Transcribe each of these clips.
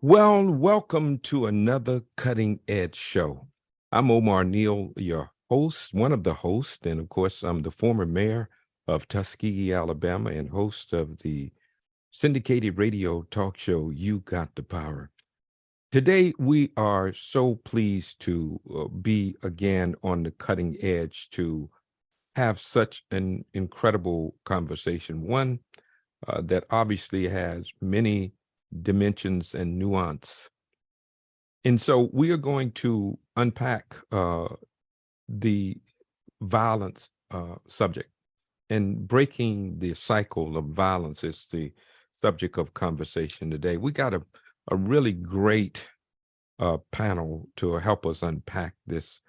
Well, welcome to another Cutting Edge show. I'm Omar Neal, your host, one of the hosts, and of course, I'm the former mayor of Tuskegee, Alabama, and host of the syndicated radio talk show, You Got the Power. Today, we are so pleased to be again on the cutting edge to have such an incredible conversation, one that obviously has many dimensions and nuance. And so we are going to unpack the violence subject, and breaking the cycle of violence is the subject of conversation today. We got a really great panel to help us unpack this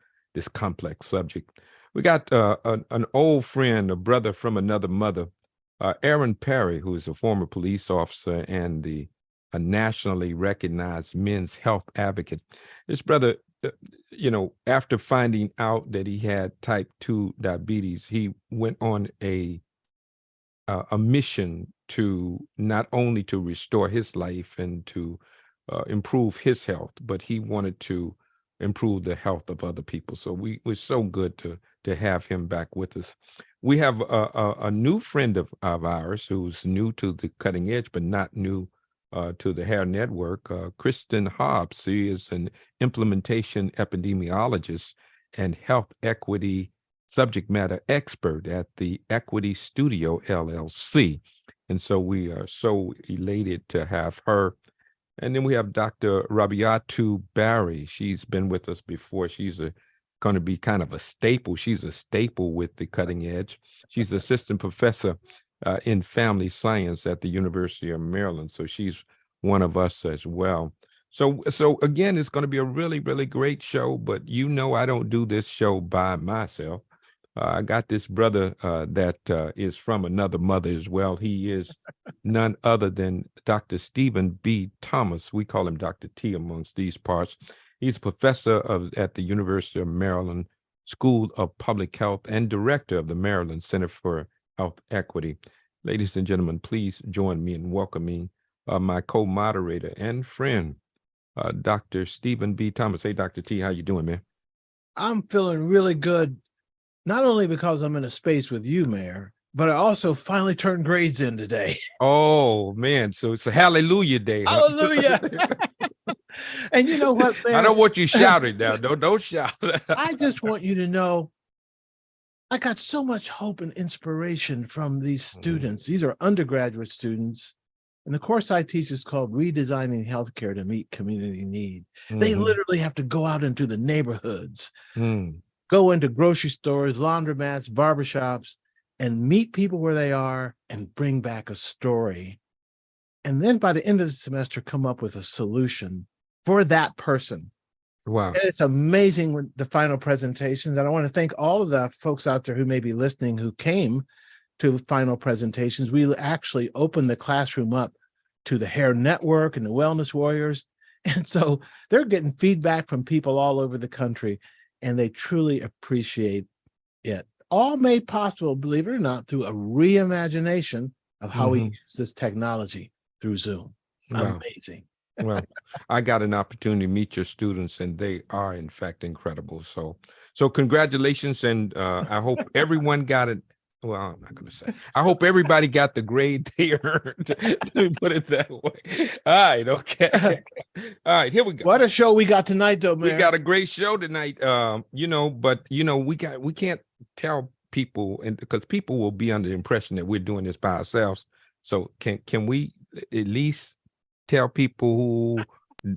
complex subject. We got an old friend, a brother from another mother, Aaron Perry, who is a former police officer and a nationally recognized men's health advocate. This brother, after finding out that he had type 2 diabetes, he went on a mission to not only to restore his life and to improve his health, but he wanted to improve the health of other people. So we're so good to have him back with us. We have a new friend of ours who's new to the cutting edge, but not new to the Hair Network. Kristen Hobbs. She is an implementation epidemiologist and health equity subject matter expert at the Equity Studio LLC. And so we are so elated to have her. And then we have Dr. Rabiatu Barry. She's been with us before. She's going to be kind of a staple. She's a staple with the cutting edge. She's assistant professor in family science at the University of Maryland. So she's one of us as well. So again, it's going to be a really, really great show. But I don't do this show by myself. I got this brother that is from another mother as well. He is none other than Dr. Stephen B. Thomas. We call him Dr. T amongst these parts. He's a professor at the University of Maryland School of Public Health and director of the Maryland Center for Health Equity. Ladies and gentlemen, please join me in welcoming my co-moderator and friend, Dr. Stephen B. Thomas. Hey, Dr. T, how you doing, man? I'm feeling really good. Not only because I'm in a space with you, Mayor, but I also finally turned grades in today. Oh, man. So it's a hallelujah day. Huh? Hallelujah. And you know what, Mayor? I don't want you shouting now. Don't shout. I just want you to know I got so much hope and inspiration from these students. These are undergraduate students. And the course I teach is called Redesigning Healthcare to Meet Community Need. They literally have to go out into the neighborhoods, go into grocery stores, laundromats, barbershops, and meet people where they are and bring back a story. And then by the end of the semester, come up with a solution for that person. Wow. And it's amazing with the final presentations. And I want to thank all of the folks out there who may be listening who came to the final presentations. We actually opened the classroom up to the Hair Network and the Wellness Warriors. And so they're getting feedback from people all over the country, and they truly appreciate it. All made possible, believe it or not, through a reimagination of how we use this technology through Zoom. Wow. Amazing. Well, I got an opportunity to meet your students, and they are, in fact, incredible. So congratulations, and I hope everyone got it. Well, I'm not going to say. I hope everybody got the grade they earned. Let me put it that way. All right, okay. All right, here we go. What a show we got tonight, though, man. We got a great show tonight. But we can't tell people, and because people will be under the impression that we're doing this by ourselves. So can we at least tell people who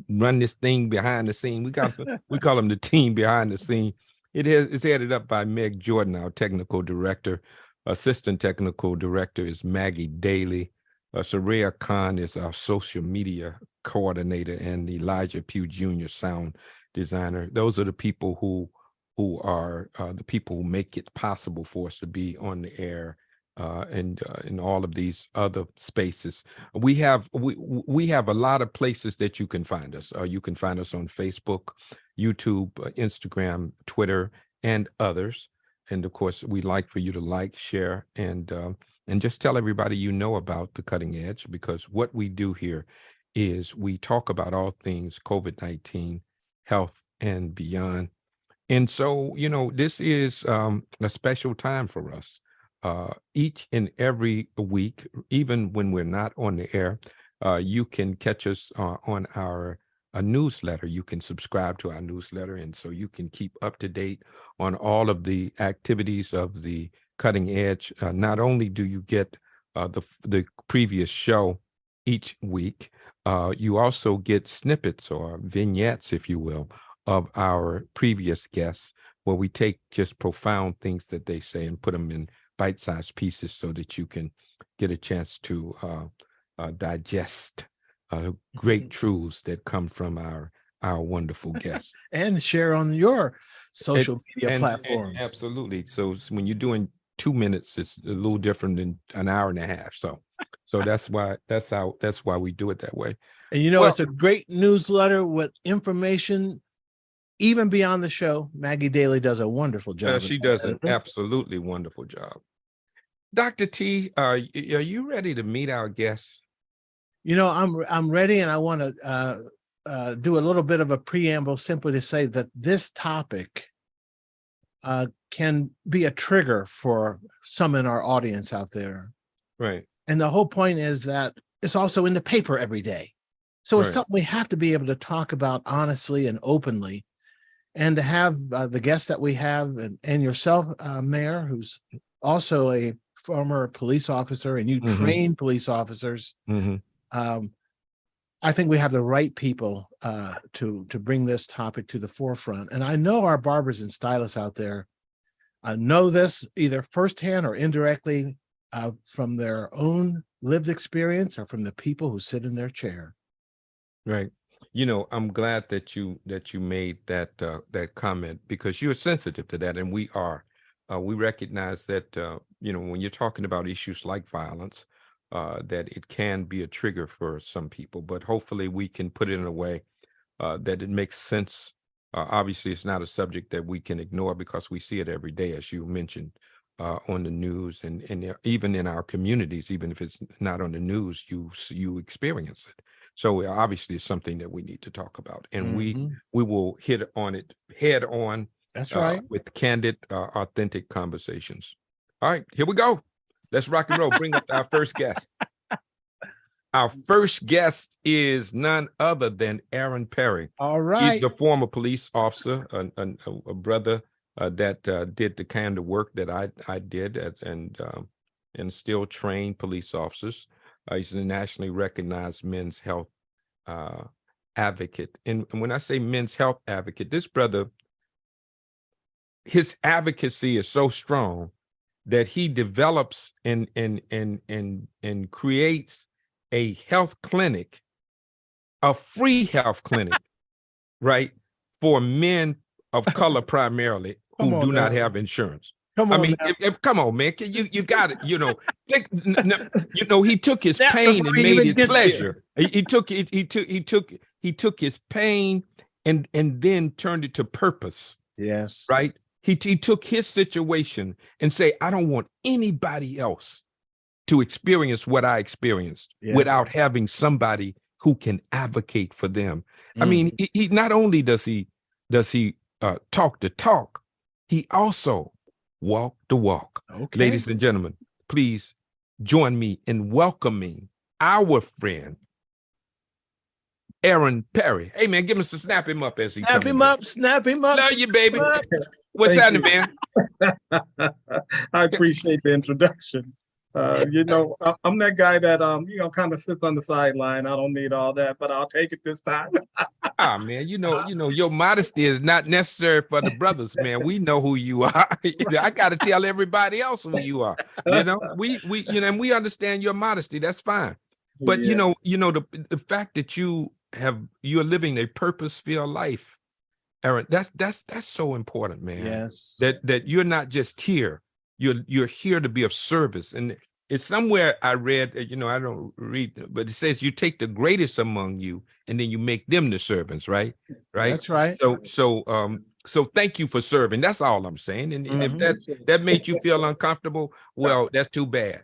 run this thing behind the scene? We call them the team behind the scene. It's headed up by Meg Jordan, our technical director. Assistant technical director is Maggie Daly. Saraya Khan is our social media coordinator, and Elijah Pugh Jr. sound designer. Those are the people who are the people who make it possible for us to be on the air and in all of these other spaces. We have a lot of places that you can find us. You can find us on Facebook, YouTube, Instagram, Twitter, and others. And of course, we'd like for you to like, share, and just tell everybody about the cutting edge, because what we do here is we talk about all things COVID-19, health, and beyond. And so, this is a special time for us. Each and every week, even when we're not on the air, you can catch us on our newsletter. You can subscribe to our newsletter, and so you can keep up to date on all of the activities of the Cutting Edge. Not only do you get the previous show each week, you also get snippets or vignettes, if you will, of our previous guests, where we take just profound things that they say and put them in bite-sized pieces so that you can get a chance to digest great truths that come from our wonderful guests. And share on your social media platforms. Absolutely. So when you're doing 2 minutes, it's a little different than an hour and a half. So that's why we do it that way. And it's a great newsletter with information even beyond the show. Maggie Daly does a wonderful job. She does an absolutely wonderful job. Dr. T, are you ready to meet our guests? I'm ready, and I want to do a little bit of a preamble simply to say that this topic can be a trigger for some in our audience out there. Right. And the whole point is that it's also in the paper every day. So it's something we have to be able to talk about honestly and openly. And to have the guests that we have and yourself, Mayor, who's also a former police officer, and you train police officers. I think we have the right people to bring this topic to the forefront. And I know our barbers and stylists out there know this either firsthand or indirectly from their own lived experience or from the people who sit in their chair. Right. I'm glad that you made that comment, because you're sensitive to that, and we are. We recognize that when you're talking about issues like violence, that it can be a trigger for some people, but hopefully we can put it in a way that it makes sense. Obviously, it's not a subject that we can ignore, because we see it every day, as you mentioned, on the news, and even in our communities. Even if it's not on the news, you experience it. So obviously, it's something that we need to talk about, and we will hit on it head on. That's right. With candid, authentic conversations. All right, here we go. Let's rock and roll. Bring up our first guest. Our first guest is none other than Aaron Perry. All right. He's a former police officer, a brother that did the kind of work that I did, and still train police officers. He's a nationally recognized men's health advocate. And when I say men's health advocate, this brother, his advocacy is so strong that he develops and creates a health clinic, a free health clinic, right, for men of color primarily who do not have insurance. Come on, come on, man. You got it. He took his pain and made it pleasure. He took his pain and then turned it to purpose. Yes. Right. He took his situation and say, I don't want anybody else to experience what I experienced without having somebody who can advocate for them. I mean, he not only does he talk the talk, he also walk the walk. Okay. Ladies and gentlemen, please join me in welcoming our friend, Aaron Perry. Hey, man, give us a snap him up as he snap him up. Love you, baby. What's happening, man? I appreciate the introduction. I'm that guy that kind of sits on the sideline. I don't need all that, but I'll take it this time. Man, your modesty is not necessary for the brothers, man. We know who you are. I got to tell everybody else who you are. And we understand your modesty. That's fine. But the fact that you're living a purpose-filled life, Aaron, that's so important, man. Yes. That you're not just here. You're here to be of service. And it's somewhere I read, I don't read, but it says you take the greatest among you and then you make them the servants, right? Right. That's right. So So thank you for serving. That's all I'm saying. And if Mhm. that made you feel uncomfortable, well, that's too bad.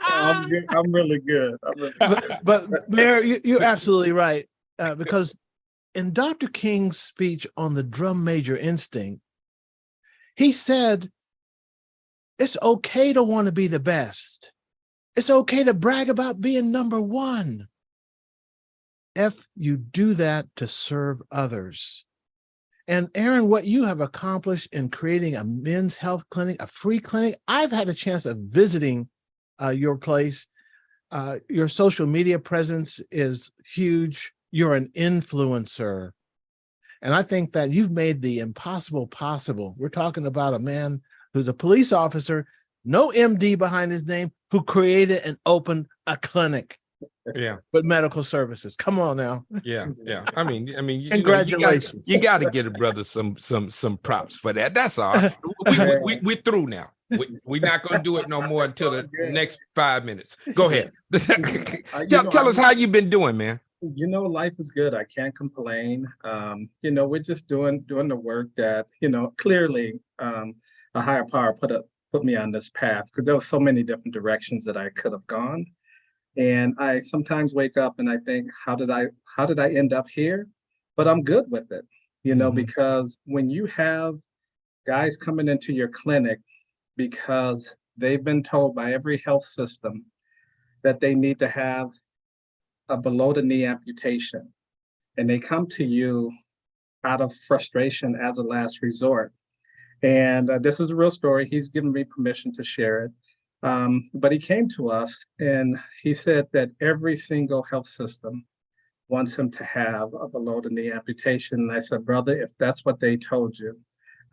I'm good. I'm really good. I'm really good. But Mayor, you're absolutely right. Because in Dr. King's speech on the drum major instinct, he said, it's okay to want to be the best. It's okay to brag about being number one if you do that to serve others. And Aaron, what you have accomplished in creating a men's health clinic, a free clinic, I've had a chance of visiting your place. Your social media presence is huge. You're an influencer. And I think that you've made the impossible possible. We're talking about a man who's a police officer, no MD behind his name, who created and opened a clinic. Yeah. With medical services. Come on now. Yeah. I mean, Congratulations. you got to get a brother some props for that. That's all. We're through now. We're not going to do it no more until the next 5 minutes. Go ahead. Tell us how you've been doing, man. Life is good. I can't complain. We're just doing the work that, clearly a higher power put me on this path, because there were so many different directions that I could have gone. And I sometimes wake up and I think, how did I end up here? But I'm good with it, because when you have guys coming into your clinic because they've been told by every health system that they need to have a below the knee amputation, and they come to you out of frustration as a last resort. And this is a real story. He's given me permission to share it. But he came to us and he said that every single health system wants him to have a below the knee amputation. And I said, brother, if that's what they told you,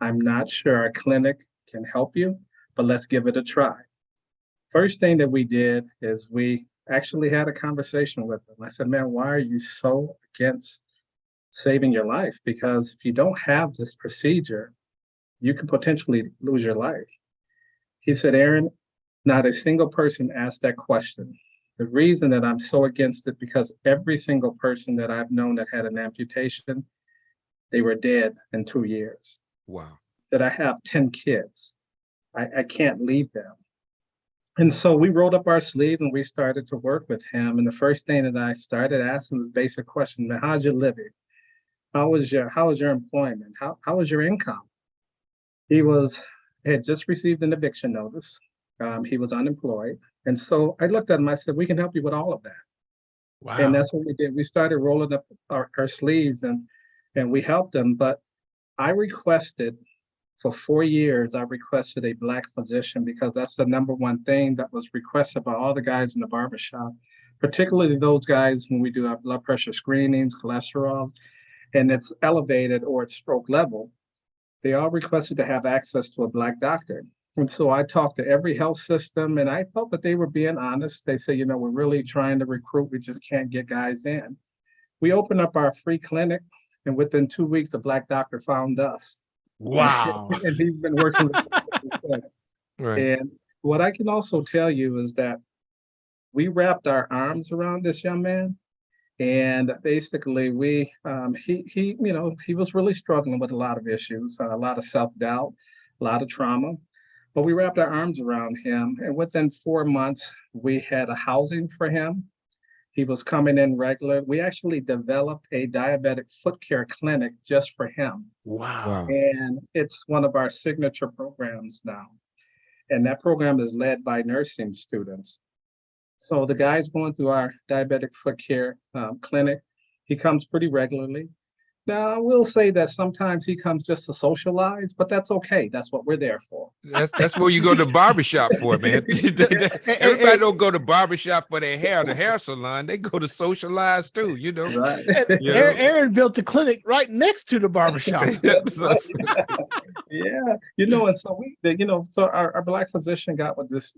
I'm not sure our clinic can help you, but let's give it a try. First thing that we did is we actually had a conversation with him. I said, man, why are you so against saving your life? Because if you don't have this procedure, you can potentially lose your life. He said, Aaron, not a single person asked that question. The reason that I'm so against it, because every single person that I've known that had an amputation, they were dead in 2 years. Wow. That I have 10 kids. I can't leave them. And so we rolled up our sleeves and we started to work with him. And the first thing that I started asking was basic question, man, how's your living? How was your employment? How was your income? He had just received an eviction notice. He was unemployed. And so I looked at him, I said, we can help you with all of that. Wow. And that's what we did. We started rolling up our sleeves and we helped him. But I requested, for 4 years, I requested a Black physician, because that's the number one thing that was requested by all the guys in the barbershop, particularly those guys when we do our blood pressure screenings, cholesterol, and it's elevated or it's stroke level. They all requested to have access to a Black doctor. And so I talked to every health system and I felt that they were being honest. They say, we're really trying to recruit. We just can't get guys in. We opened up our free clinic and within 2 weeks, a Black doctor found us. Wow. And he's been working with us since. Right. And what I can also tell you is that we wrapped our arms around this young man. And basically he was really struggling with a lot of issues, a lot of self-doubt, a lot of trauma. But we wrapped our arms around him, and within 4 months, we had a housing for him. He was coming in regular. We actually developed a diabetic foot care clinic just for him. Wow. And it's one of our signature programs now. And that program is led by nursing students. So the guy's going through our diabetic foot care clinic. He comes pretty regularly. Now, I will say that sometimes he comes just to socialize, but that's okay. That's what we're there for. That's what you go to barbershop for, man. Everybody don't go to barbershop for their hair, the hair salon. They go to socialize too, Right. Aaron built the clinic right next to the barbershop. Yeah. And so so our Black physician got with this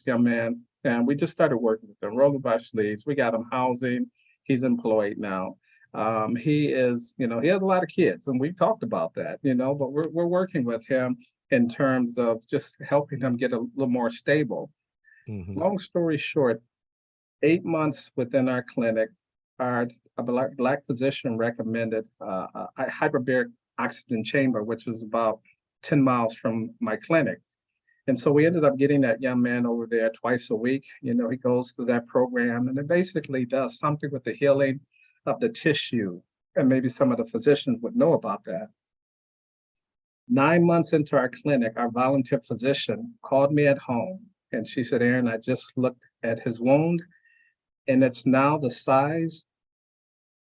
young man, and we just started working with him, rolling our sleeves. We got him housing. He's employed now. He has a lot of kids, and we talked about that, but we're working with him in terms of just helping him get a little more stable. Mm-hmm. Long story short, 8 months within our clinic, a black physician recommended a hyperbaric oxygen chamber, which is about 10 miles from my clinic. And so we ended up getting that young man over there twice a week. You know, he goes through that program, and it basically does something with the healing of the tissue. And maybe some of the physicians would know about that. 9 months into our clinic, our volunteer physician called me at home, and she said, Aaron, I just looked at his wound, and it's now the size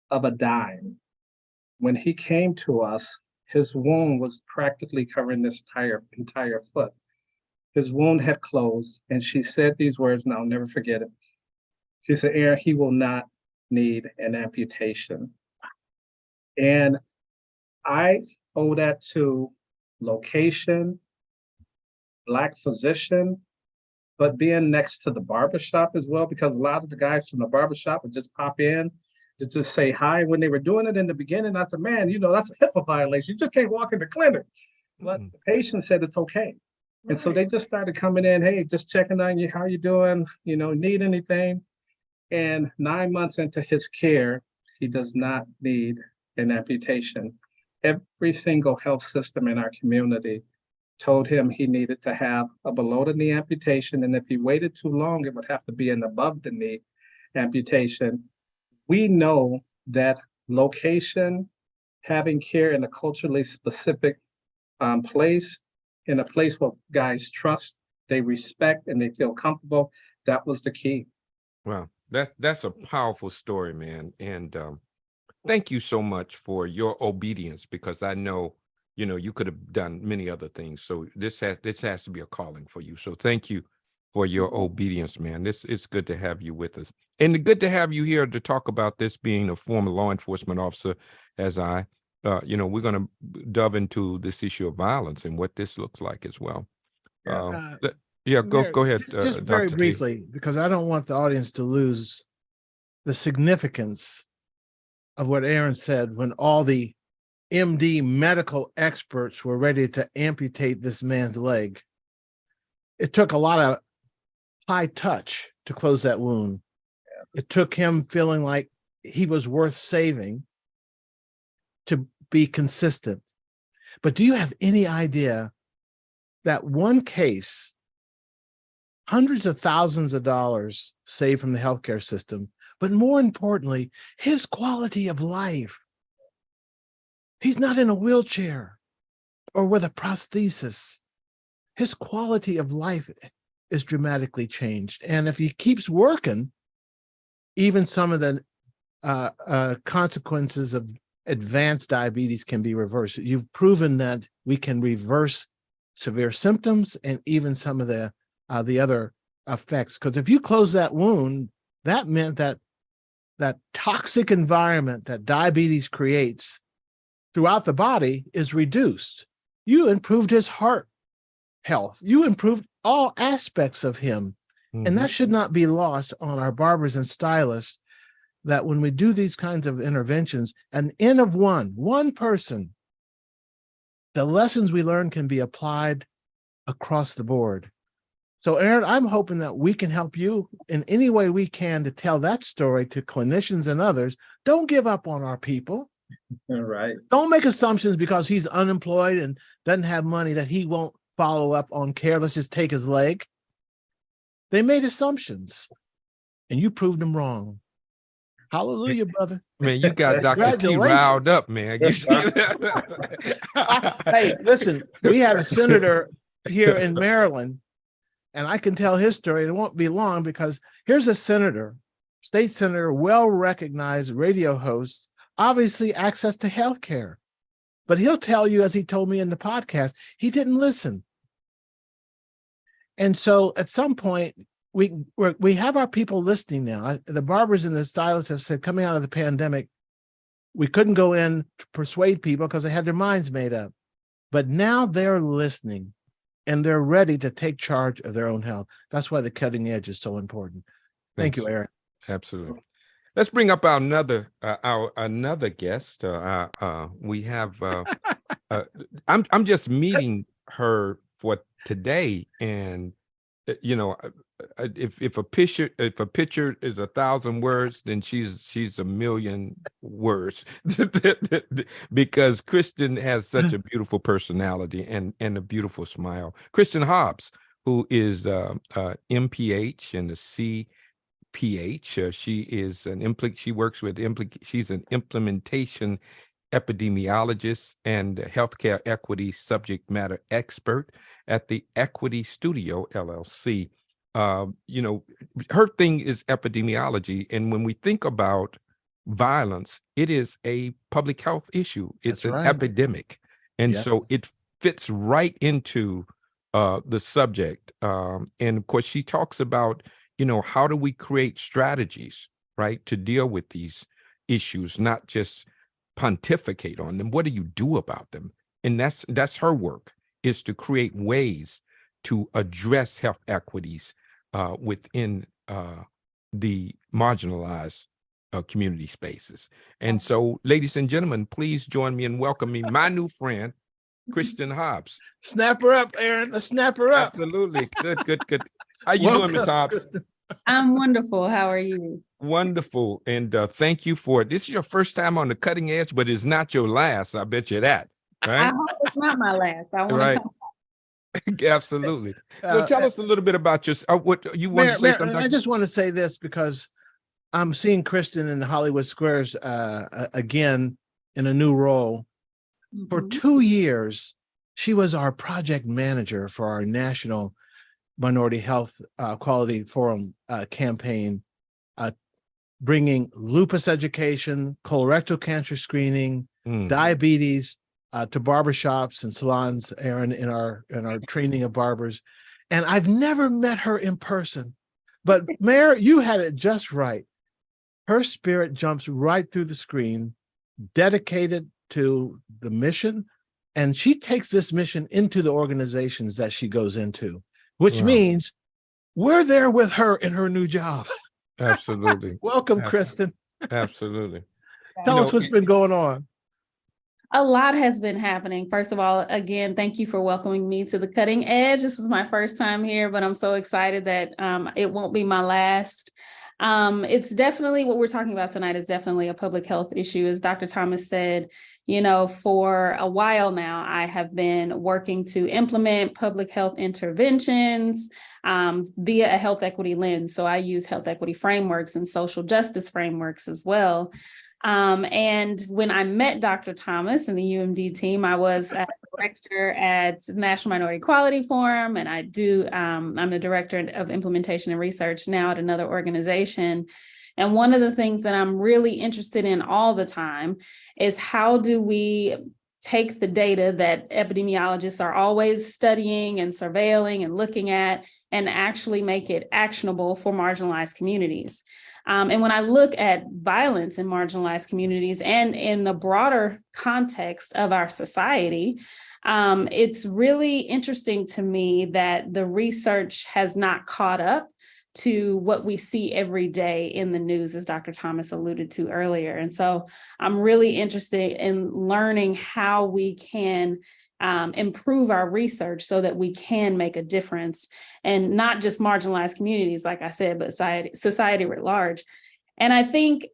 of a dime. When he came to us, his wound was practically covering this entire foot. His wound had closed, and she said these words, and I'll never forget it. She said, Aaron, he will not need an amputation. And I owe that to location, Black physician, but being next to the barbershop as well, because a lot of the guys from the barbershop would just pop in to just say hi. When they were doing it in the beginning, I said, man, you know, that's a HIPAA violation. You just can't walk in the clinic. But the patient said it's okay. And so they just started coming in, hey, just checking on you, how you doing, you know, need anything? And 9 months into his care, he does not need an amputation. Every single health system in our community told him he needed to have a below the knee amputation. And if he waited too long, it would have to be an above the knee amputation. We know that location, having care in a culturally specific place, in a place where guys trust, they respect, and they feel comfortable, that was the key. Wow, that's a powerful story, man. And thank you so much for your obedience, because I know, you know, you could have done many other things. So this has to be a calling for you. So thank you for your obedience, man. It's good to have you with us, and good to have you here to talk about this, being a former law enforcement officer, as I. You know, we're going to delve into this issue of violence and what this looks like as well. Yeah, go ahead. Just very Dr. T. briefly, because I don't want the audience to lose the significance of what Aaron said when all the MD medical experts were ready to amputate this man's leg. It took a lot of high touch to close that wound. It took him feeling like he was worth saving to be consistent. But do you have any idea that one case, hundreds of thousands of dollars saved from the healthcare system, but more importantly, his quality of life? He's not in a wheelchair or with a prosthesis. His quality of life is dramatically changed. And if he keeps working, even some of the consequences of advanced diabetes can be reversed. You've proven that we can reverse severe symptoms and even some of the other effects. Because if you close that wound, that meant that that toxic environment that diabetes creates throughout the body is reduced. You improved his heart health. You improved all aspects of him. Mm-hmm. And that should not be lost on our barbers and stylists, that when we do these kinds of interventions, an N of one person, the lessons we learn can be applied across the board. So Aaron, I'm hoping that we can help you in any way we can to tell that story to clinicians and others. Don't give up on our people. All right. Don't make assumptions because he's unemployed and doesn't have money that he won't follow up on care. Let's just take his leg. They made assumptions and you proved them wrong. Hallelujah, brother. Man, you got Dr. T riled up, man. You see that? Hey, listen, we had a senator here in Maryland, and I can tell his story. It won't be long, because here's a senator, state senator, well-recognized radio host, obviously access to health care. But he'll tell you, as he told me in the podcast, he didn't listen. And so at some point, we have our people listening now. The barbers and the stylists have said, coming out of the pandemic, we couldn't go in to persuade people because they had their minds made up. But now they're listening and they're ready to take charge of their own health. That's why the cutting edge is so important. Thank you, Aaron. Absolutely. Let's bring up our another guest. We have. I'm just meeting her for today, and you know, if a picture is 1,000 words, then she's a million words because Kristen has such a beautiful personality and a beautiful smile. Kristen Hobbs, who is MPH and the CPH, she works with she's an implementation epidemiologist and healthcare equity subject matter expert at the Equity Studio LLC. You know, her thing is epidemiology. And when we think about violence, it is a public health issue. It's That's an right. epidemic. And Yes. so it fits right into the subject. And of course, she talks about, you know, how do we create strategies, right, to deal with these issues, not just pontificate on them. What do you do about them? And that's her work, is to create ways to address health equities within the marginalized community spaces. And so, ladies and gentlemen, please join me in welcoming my new friend, Kristen Hobbs. Snap her up, Aaron. Let's snap her up. Absolutely. Good. How you doing, Ms. Hobbs? Kristen. I'm wonderful. How are you? Wonderful. And thank you for it. This is your first time on the cutting edge, but it's not your last. I bet you that. I Right? hope it's not my last. I want Right. to come. Absolutely. So tell us a little bit about what you want to say Mayor, something. I just want to say this because I'm seeing Kristen in Hollywood Squares again in a new role. For Mhm. 2 years, she was our project manager for our National Minority Health Quality Forum campaign, bringing lupus education, colorectal cancer screening, diabetes to barbershops and salons, Aaron, in our training of barbers. And I've never met her in person, but Mayor, you had it just right. Her spirit jumps right through the screen, dedicated to the mission. And she takes this mission into the organizations that she goes into, which Wow. means we're there with her in her new job. Absolutely. Welcome, Ab- Kristen. Absolutely. Tell You us know, what's been going on. A lot has been happening. First of all, again, thank you for welcoming me to the cutting edge. This is my first time here, but I'm so excited that it won't be my last. It's definitely what we're talking about tonight is definitely a public health issue. As Dr. Thomas said, you know, for a while now, I have been working to implement public health interventions via a health equity lens. So I use health equity frameworks and social justice frameworks as well. And when I met Dr. Thomas and the UMD team, I was a director at National Minority Quality Forum, and I'm the director of implementation and research now at another organization. And one of the things that I'm really interested in all the time is how do we take the data that epidemiologists are always studying and surveilling and looking at and actually make it actionable for marginalized communities. And when I look at violence in marginalized communities and in the broader context of our society, it's really interesting to me that the research has not caught up to what we see every day in the news, as Dr. Thomas alluded to earlier. And so I'm really interested in learning how we can improve our research so that we can make a difference, and not just marginalized communities, like I said, but society writ large. And I think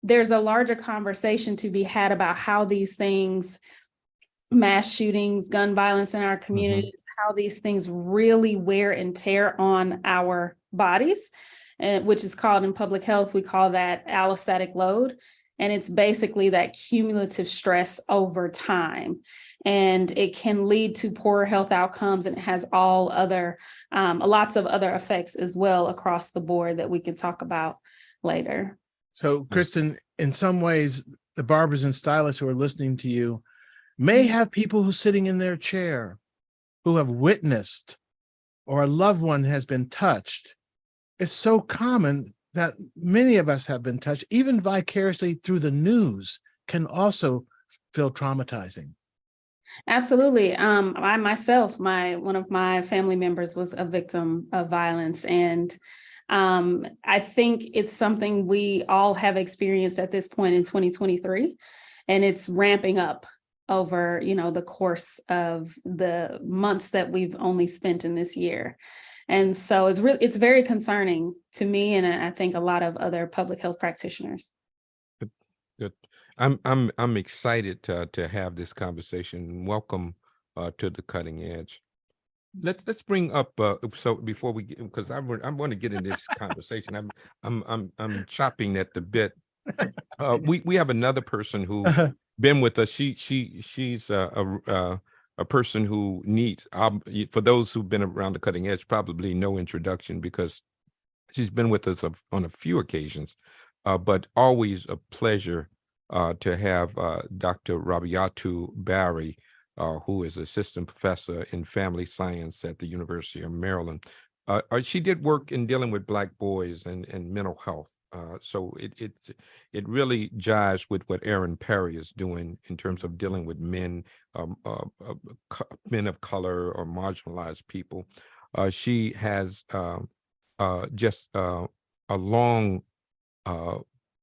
there's a larger conversation to be had about how these things, mass shootings, gun violence in our communities, how these things really wear and tear on our bodies, which is called in public health, we call that allostatic load. And it's basically that cumulative stress over time. And it can lead to poorer health outcomes, and it has lots of other effects as well across the board that we can talk about later. So, Kristen, in some ways, the barbers and stylists who are listening to you may have people who's sitting in their chair who have witnessed or a loved one has been touched. It's so common that many of us have been touched, even vicariously through the news, can also feel traumatizing. Absolutely. I myself, one of my family members was a victim of violence. And I think it's something we all have experienced at this point in 2023, and it's ramping up over, the course of the months that we've only spent in this year. And so it's very concerning to me, and I think a lot of other public health practitioners. Good. I'm excited to have this conversation. Welcome to the Cutting Edge. Let's bring up so before we get, because I want to get in this conversation. I'm chopping at the bit. We have another person who been with us. She's a person who needs, for those who've been around the Cutting Edge, probably no introduction because she's been with us on a few occasions, but always a pleasure to have Dr. Rabiatu Barry, who is assistant professor in family science at the University of Maryland. She did work in dealing with Black boys and mental health. So it really jives with what Aaron Perry is doing in terms of dealing with men, men of color or marginalized people. She has just a long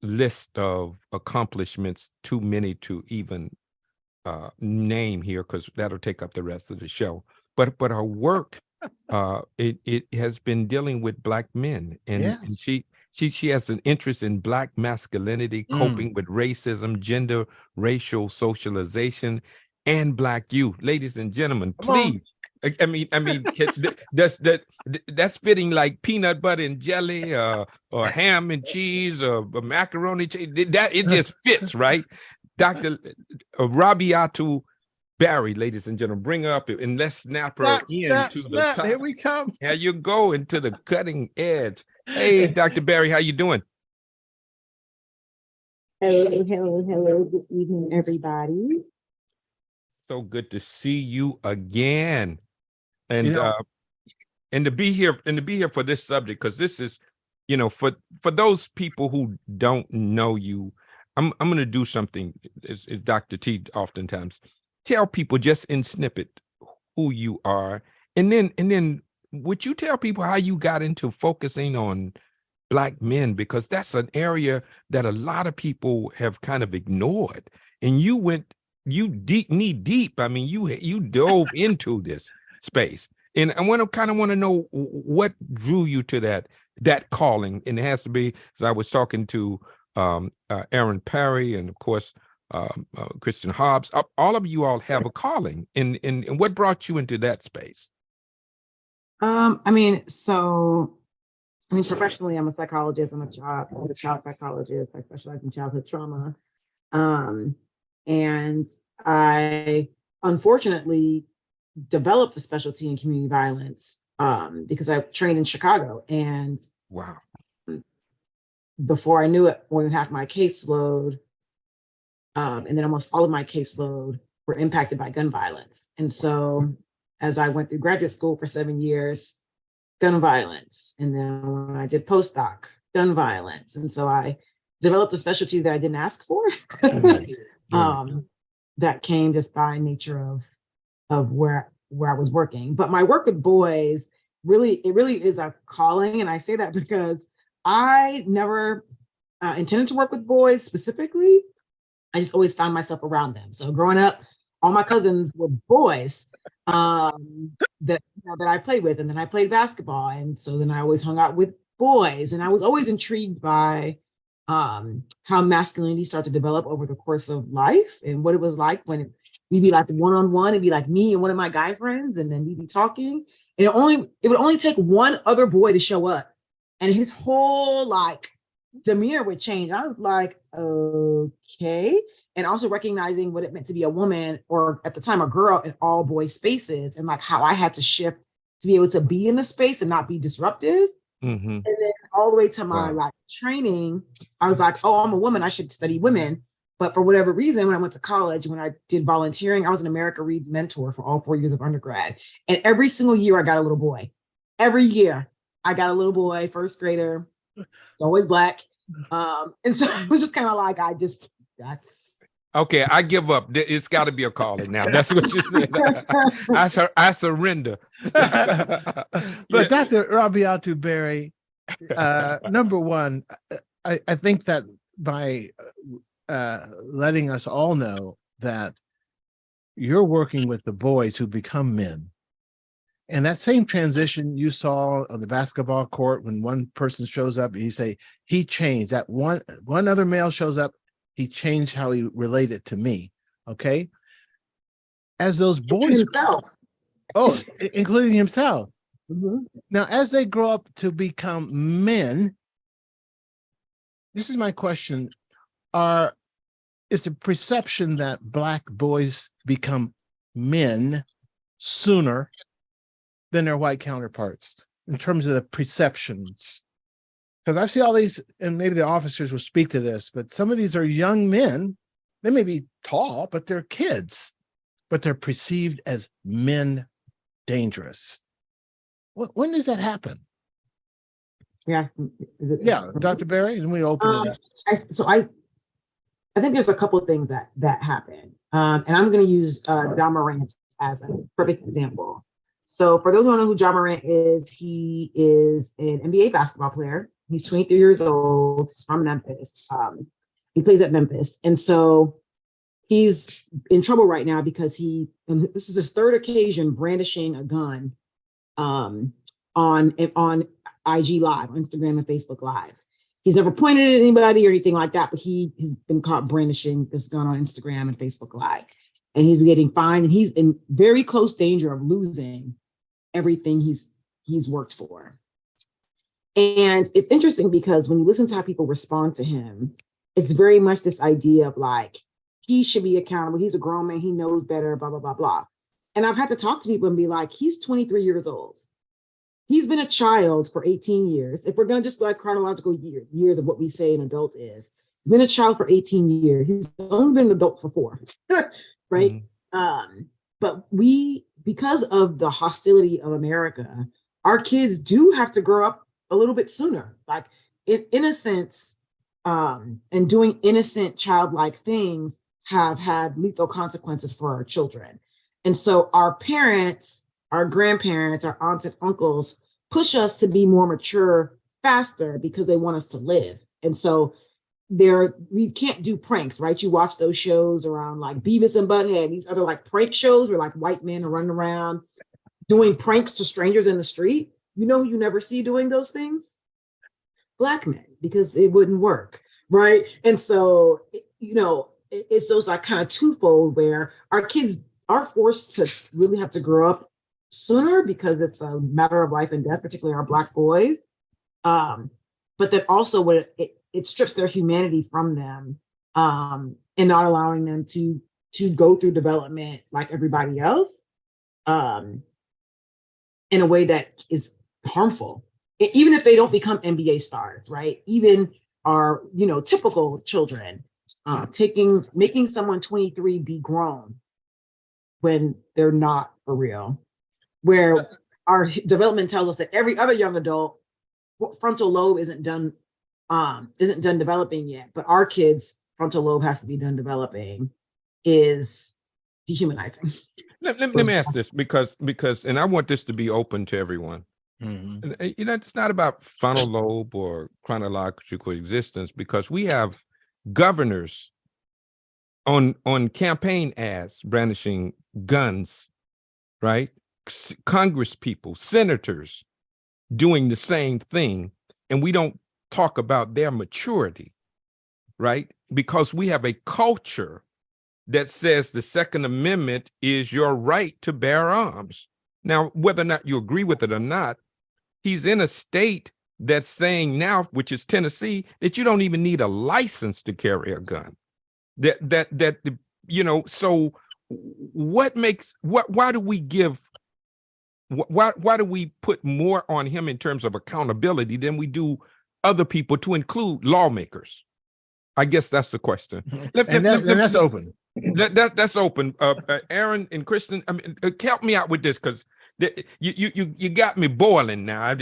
list of accomplishments, too many to even name here because that'll take up the rest of the show. But her work, it has been dealing with Black men, and she has an interest in Black masculinity, coping with racism, gender, racial socialization, and Black youth. Ladies and gentlemen, please. I mean, that's fitting like peanut butter and jelly, or ham and cheese, or macaroni cheese. That it just fits, right? Dr. Rabiatu Barry, ladies and gentlemen, bring her up and let's snap her into the top. Here we come. Here you go into the Cutting Edge. Hey, Dr. Barry, how you doing? Hello. Good evening, everybody. So good to see you again, and to be here for this subject, because this is, for those people who don't know you, I'm going to do something as Dr. T oftentimes tell people just in snippet who you are, and then would you tell people how you got into focusing on Black men, because that's an area that a lot of people have kind of ignored, and you knee deep. I mean, you dove into this space, and I want to know what drew you to that calling. And it has to be, as I was talking to Aaron Perry and of course Christian Hobbs. All of you all have a calling, and what brought you into that space? Professionally, I'm a psychologist. I'm a child psychologist. I specialize in childhood trauma. And I unfortunately developed a specialty in community violence because I trained in Chicago. And wow. Before I knew it, more than half my caseload, and then almost all of my caseload were impacted by gun violence. And so as I went through graduate school for 7 years, gun violence. And then when I did postdoc, gun violence. And so I developed a specialty that I didn't ask for. That came just by nature of where I was working. But my work with boys really is a calling. And I say that because I never intended to work with boys specifically. I just always found myself around them. So growing up, all my cousins were boys that I played with, and then I played basketball, and so then I always hung out with boys, and I was always intrigued by how masculinity started to develop over the course of life, and what it was like when we'd be like one-on-one, it'd be like me and one of my guy friends, and then we'd be talking, and it would only take one other boy to show up, and his whole demeanor would change. I was like, okay. And also recognizing what it meant to be a woman, or at the time a girl, in all boys spaces, and how I had to shift to be able to be in the space and not be disruptive. Mm-hmm. And then all the way to my training, I was like, oh, I'm a woman, I should study women. But for whatever reason, when I went to college, when I did volunteering, I was an America Reads mentor for all 4 years of undergrad. And every single year I got a little boy. Every year I got a little boy, first grader. It's always Black. And so it was just kind of that's okay, I give up. It's got to be a calling now. That's what you said. I surrender. But Dr. Rabiatu Barry, number one, I think that by letting us all know that you're working with the boys who become men, And that same transition you saw on the basketball court when one person shows up and you say, he changed. That one other male shows up, he changed how he related to me. Okay. As those boys, Himself. including himself. Mhm. Now, as they grow up to become men, this is my question. Is the perception that Black boys become men sooner than their white counterparts in terms of the perceptions? Because I see all these, and maybe the officers will speak to this, but some of these are young men. They may be tall, but they're kids, but they're perceived as men dangerous. When does that happen? Yeah. Yeah, Dr. Berry, and we open it up. I think there's a couple of things that happen. And I'm going to use Ja Morant as a perfect example. So for those who don't know who Ja Morant is, he is an NBA basketball player. He's 23 years old. He's from Memphis. He plays at Memphis. And so he's in trouble right now because and this is his third occasion brandishing a gun on IG Live, on Instagram and Facebook Live. He's never pointed at anybody or anything like that, but he's been caught brandishing this gun on Instagram and Facebook Live. And he's getting fined, and he's in very close danger of losing everything he's worked for. And it's interesting because when you listen to how people respond to him, it's very much this idea of like, he should be accountable. He's a grown man. He knows better, blah, blah, blah, blah. And I've had to talk to people and be like, he's 23 years old. He's been a child for 18 years. If we're going to just go like chronological years of what we say an adult is, he's been a child for 18 years. He's only been an adult for 4, right? Mm-hmm. But because of the hostility of America, our kids do have to grow up a little bit sooner, like in innocence, and doing innocent childlike things have had lethal consequences for our children. And so our parents, our grandparents, our aunts and uncles push us to be more mature faster because they want us to live. And so we can't do pranks, right? You watch those shows around like Beavis and Butthead, these other like prank shows where like white men are running around doing pranks to strangers in the street. You know who you never see doing those things? Black men, because it wouldn't work, right? And so, it's those like kind of twofold where our kids are forced to really have to grow up sooner because it's a matter of life and death, particularly our Black boys. But then also when it strips their humanity from them, and not allowing them to go through development like everybody else, in a way that is harmful. Even if they don't become NBA stars, right? Even our, typical children, making someone 23 be grown when they're not for real, where our development tells us that every other young adult frontal lobe isn't done developing yet, but our kids' frontal lobe has to be done developing, is dehumanizing. Let me ask this because, and I want this to be open to everyone. Mm-hmm. It's not about frontal lobe or chronological existence, because we have governors on campaign ads brandishing guns, right? Congress people, senators doing the same thing, and we don't talk about their maturity, right? Because we have a culture that says the Second Amendment is your right to bear arms. Now, whether or not you agree with it or not, he's in a state that's saying now, which is Tennessee, that you don't even need a license to carry a gun. So why do we put more on him in terms of accountability than we do other people, to include lawmakers? I guess that's the question. That's open. That's open. Aaron and Kristen, I mean, help me out with this, because you got me boiling now.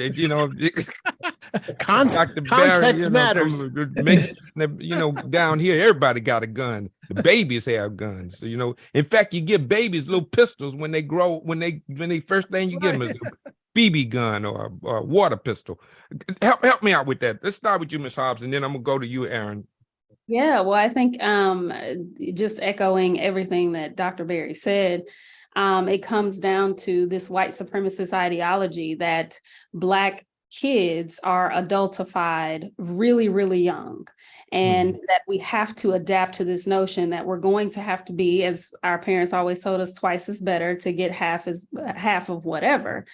Context matters. Down here, everybody got a gun. The babies have guns. In fact, you give babies little pistols when they grow. When they first thing you give them is a BB gun or a water pistol. Help me out with that. Let's start with you, Ms. Hobbs, and then I'm gonna go to you, Aaron. Yeah, well, I think just echoing everything that Dr. Berry said, It comes down to this white supremacist ideology that Black kids are adultified really, really young. And that we have to adapt to this notion that we're going to have to be, as our parents always told us, twice as better to get half of whatever.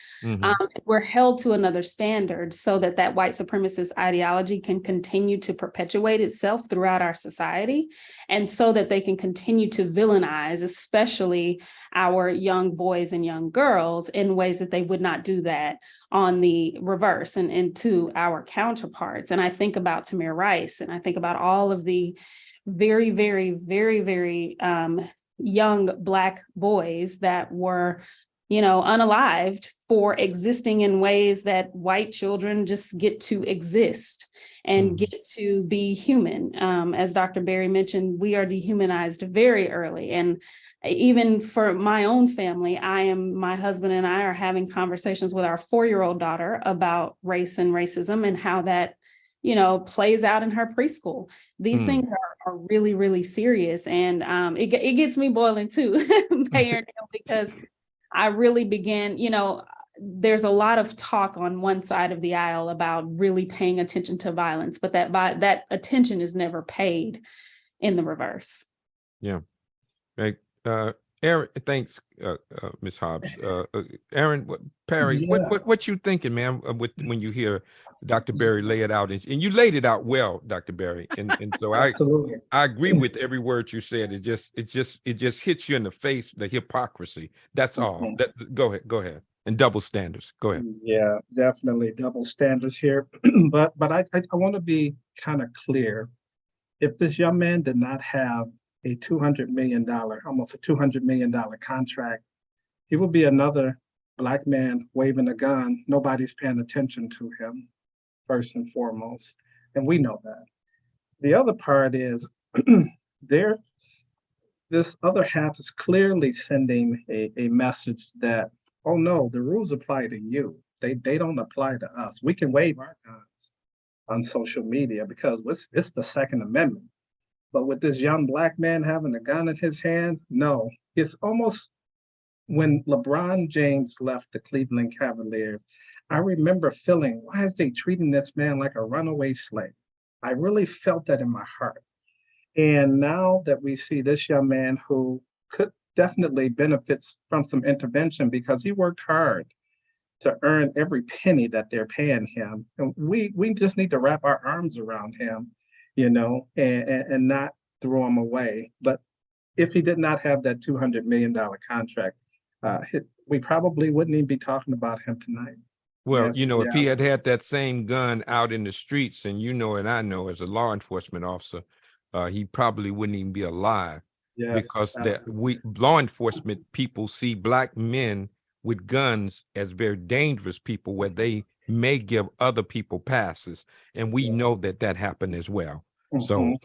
We're held to another standard so that that white supremacist ideology can continue to perpetuate itself throughout our society, and so that they can continue to villainize, especially our young boys and young girls, in ways that they would not do that on the reverse and to our counterparts. And I think about Tamir Rice, and I think about all of the very, very, very, very young Black boys that were, unalived for existing in ways that white children just get to exist and get to be human. As Dr. Berry mentioned, we are dehumanized very early. And even for my own family, my husband and I are having conversations with our 4-year-old daughter about race and racism and how that, plays out in her preschool. These things are really, really serious. And it gets me boiling too, because I really began, there's a lot of talk on one side of the aisle about really paying attention to violence, but that attention is never paid in the reverse. Yeah. Right. Aaron, thanks, Ms. Hobbs. Aaron, Perry, what you thinking, man, when you hear Dr. Berry lay it out, and you laid it out well, Dr. Berry, and so I agree with every word you said. It just hits you in the face, the hypocrisy. That's all. Go ahead, and double standards. Go ahead. Yeah, definitely double standards here. but I want to be kind of clear. If this young man did not have a $200 million, almost a $200 million contract, he would be another Black man waving a gun. Nobody's paying attention to him, first and foremost. And we know that. The other part is this other half is clearly sending a message that, oh no, the rules apply to you. They don't apply to us. We can wave our guns on social media because it's the Second Amendment. But with this young Black man having a gun in his hand, no. It's almost when LeBron James left the Cleveland Cavaliers, I remember feeling, why is they treating this man like a runaway slave? I really felt that in my heart. And now that we see this young man who could definitely benefits from some intervention because he worked hard to earn every penny that they're paying him. And we just need to wrap our arms around him, and not throw him away. But if he did not have that $200 million contract, we probably wouldn't even be talking about him tonight. Well, if he had that same gun out in the streets, and and I know as a law enforcement officer, he probably wouldn't even be alive. Yes, because law enforcement people see Black men with guns as very dangerous people, where they may give other people passes, and we know that happened as well. So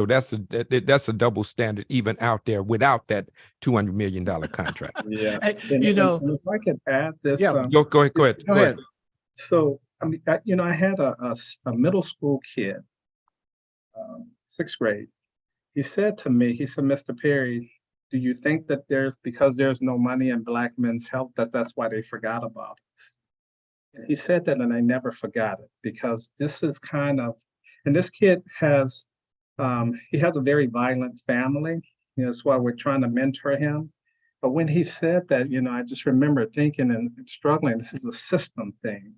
that's a double standard even out there without that $200 million contract. Yeah, and if I could add this, go ahead. So I had a middle school kid, 6th grade. He said to me, Mr. Perry, do you think that because there's no money in Black men's health, that's why they forgot about us? And he said that, and I never forgot it, because this is and this kid has a very violent family. That's why we're trying to mentor him. But when he said that, I just remember thinking and struggling, this is a system thing,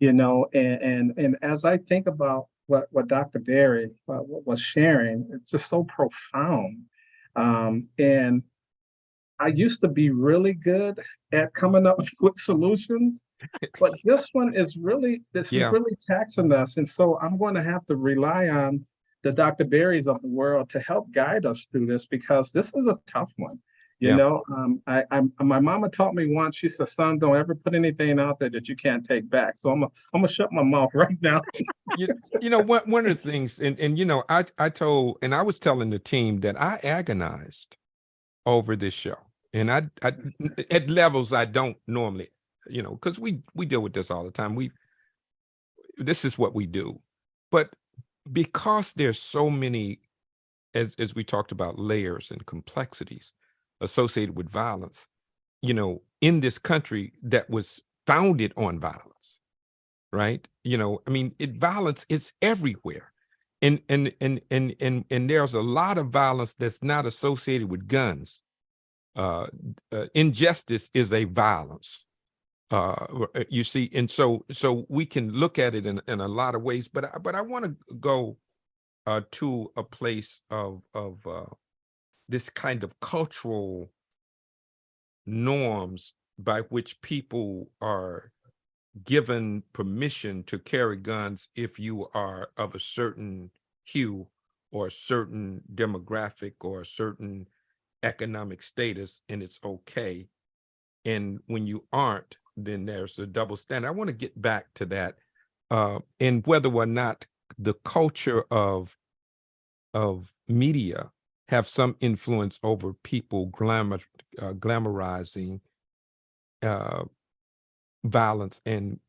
and as I think about what Dr. Berry was sharing, it's just so profound. And I used to be really good at coming up with solutions, but this one is really taxing us. And so I'm going to have to rely on the Dr. Berrys of the world to help guide us through this, because this is a tough one. My mama taught me once, she said, son, don't ever put anything out there that you can't take back. So I'm gonna shut my mouth right now. One of the things, and I was telling the team that I agonized over this show. And I at levels I don't normally, because we deal with this all the time. This is what we do. But because there's so many, as we talked about, layers and complexities, associated with violence, you know, in this country that was founded on violence, right? You know, I mean, violence is everywhere. And there's a lot of violence that's not associated with guns. Injustice is a violence. You see, and so we can look at it in a lot of ways, but I want to go to a place of this kind of cultural norms by which people are given permission to carry guns if you are of a certain hue or a certain demographic or a certain economic status, and it's okay. And when you aren't, then there's a double standard. I want to get back to that, and whether or not the culture of media have some influence over people glamorizing violence and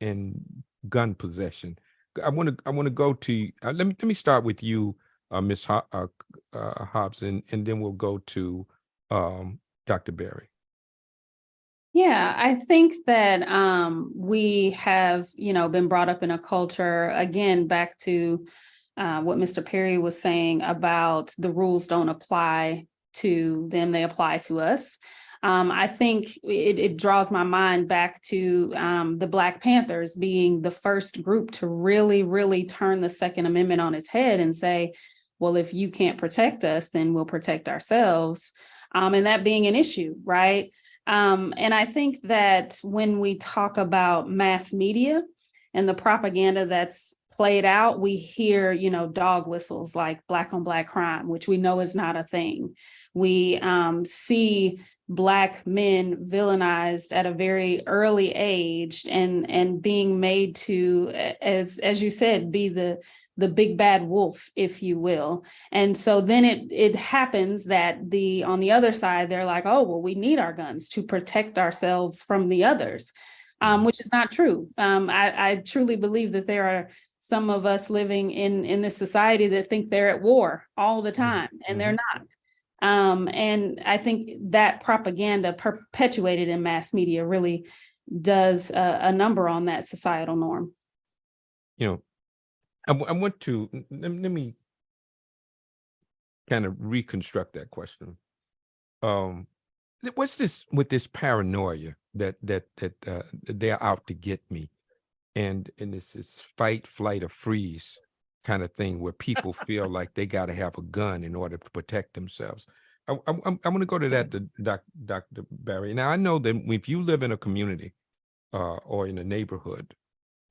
gun possession. I want to go to let me start with you, Ms. Hobbs, and then we'll go to Dr. Berry. Yeah, I think that we have, been brought up in a culture, again, back to what Mr. Perry was saying about the rules don't apply to them, they apply to us. I think it draws my mind back to the Black Panthers being the first group to really, really turn the Second Amendment on its head and say, well, if you can't protect us, then we'll protect ourselves. And that being an issue, right? And I think that when we talk about mass media and the propaganda that's played out, we hear, dog whistles like Black on Black crime, which we know is not a thing. We see Black men villainized at a very early age and being made to, as you said, be the big bad wolf, if you will. And so then it happens that on the other side, they're like, oh, well, we need our guns to protect ourselves from the others, which is not true. I truly believe that there are some of us living in this society that think they're at war all the time, and they're not. And I think that propaganda perpetuated in mass media really does a number on that societal norm. I want to let me kind of reconstruct that question. What's this with this paranoia that they're out to get me, and this fight, flight, or freeze kind of thing where people feel like they got to have a gun in order to protect themselves. I'm going to go to that, to Dr. Berry. Now, I know that if you live in a community or in a neighborhood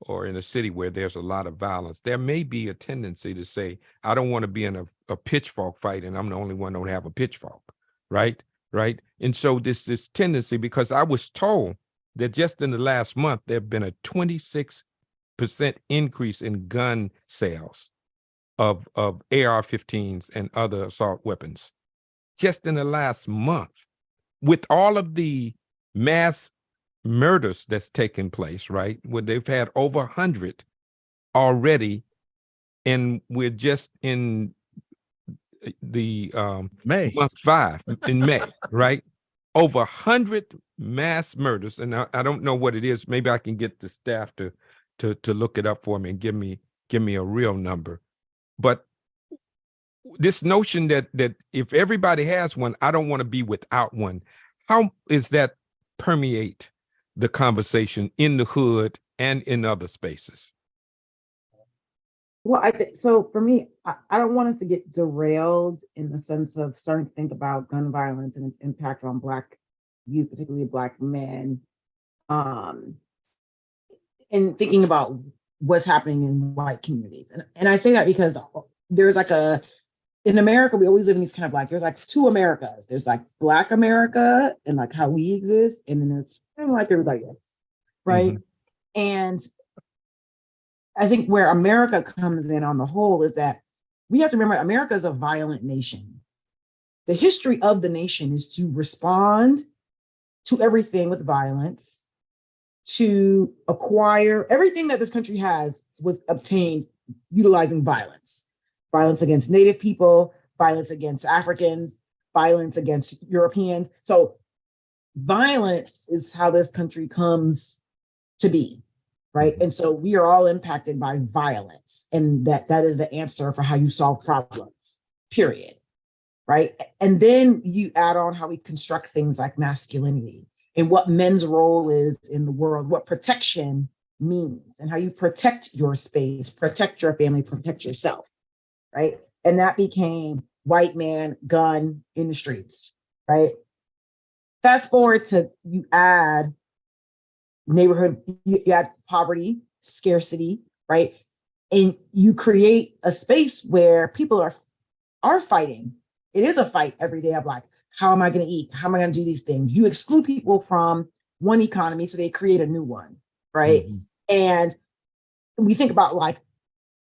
or in a city where there's a lot of violence, there may be a tendency to say, I don't want to be in a pitchfork fight, and I'm the only one who don't have a pitchfork, right? And so this tendency, because I was told that just in the last month, there have been a 26% increase in gun sales of AR-15s and other assault weapons just in the last month, with all of the mass murders that's taken place, right? Where they've had over 100 already, and we're just in the May. month 5 in May, right? Over 100 mass murders, and I don't know what it is. Maybe I can get the staff to look it up for me and give me a real number. But this notion that if everybody has one, I don't want to be without one. How is that permeate the conversation in the hood and in other spaces? Well, I think so. For me, I don't want us to get derailed in the sense of starting to think about gun violence and its impact on Black youth, particularly Black men, and thinking about what's happening in white communities. And I say that because there's like in America, we always live in these kind of there's like two Americas. There's like Black America and like how we exist, and then it's kind of like everybody else, right? And I think where America comes in on the whole is that we have to remember America is a violent nation. The history of the nation is to respond to everything with violence, to acquire everything that this country has was obtained utilizing violence against Native people, violence against Africans, violence against Europeans. So violence is how this country comes to be, right? And so we are all impacted by violence, and that is the answer for how you solve problems, period, right? And then you add on how we construct things like masculinity and what men's role is in the world, what protection means, and how you protect your space, protect your family, protect yourself, right? And that became white man, gun in the streets, right? Fast forward to you add neighborhood, you add poverty, scarcity, right? And you create a space where people are fighting. It is a fight every day of like, how am I going to eat? How am I going to do these things? You exclude people from one economy, so they create a new one, right? And we think about like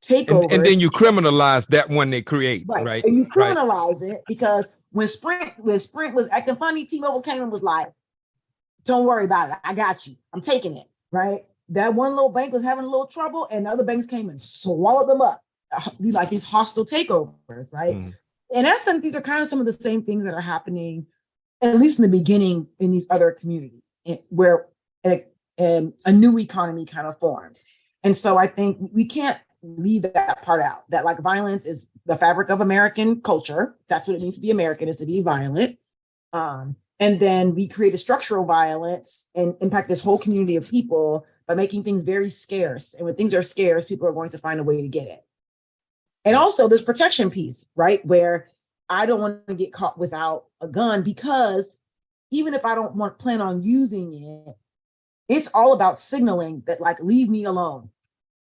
takeovers. And then you criminalize that one they create, right? And you criminalize it because when Sprint was acting funny, T-Mobile came and was like, don't worry about it. I got you. I'm taking it, right? That one little bank was having a little trouble and the other banks came and swallowed them up. Like these hostile takeovers, right? In essence, these are kind of some of the same things that are happening, at least in the beginning, in these other communities where a new economy kind of formed. And so I think we can't leave that part out, that like violence is the fabric of American culture. That's what it means to be American, is to be violent. And then we create a structural violence and impact this whole community of people by making things very scarce. And when things are scarce, people are going to find a way to get it. And also this protection piece, right? Where I don't want to get caught without a gun, because even if I don't plan on using it, it's all about signaling that like, leave me alone,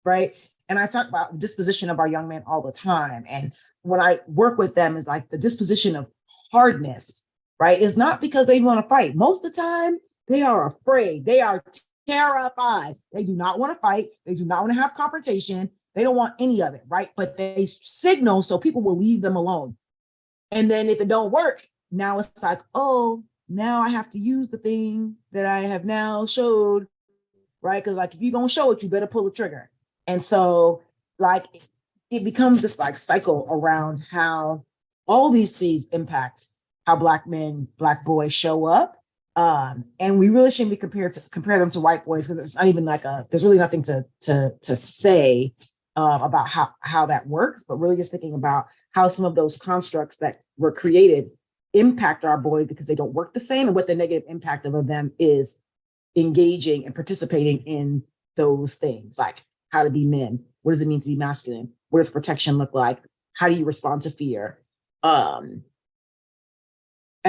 right? And I talk about the disposition of our young men all the time. And when I work with them is like the disposition of hardness, right? It's not because they want to fight. Most of the time, they are afraid. They are terrified. They do not want to fight. They do not want to have confrontation. They don't want any of it, right? But they signal so people will leave them alone. And then if it don't work, now it's like, oh, now I have to use the thing that I have now showed, right? Because like, if you're going to show it, you better pull the trigger. And so like, it becomes this like cycle around how all these things impact how Black men, Black boys show up. And we really shouldn't be compare them to white boys, because it's not even like there's really nothing to say about how that works, but really just thinking about how some of those constructs that were created impact our boys because they don't work the same, and what the negative impact of them is engaging and participating in those things, like how to be men. What does it mean to be masculine? What does protection look like? How do you respond to fear? I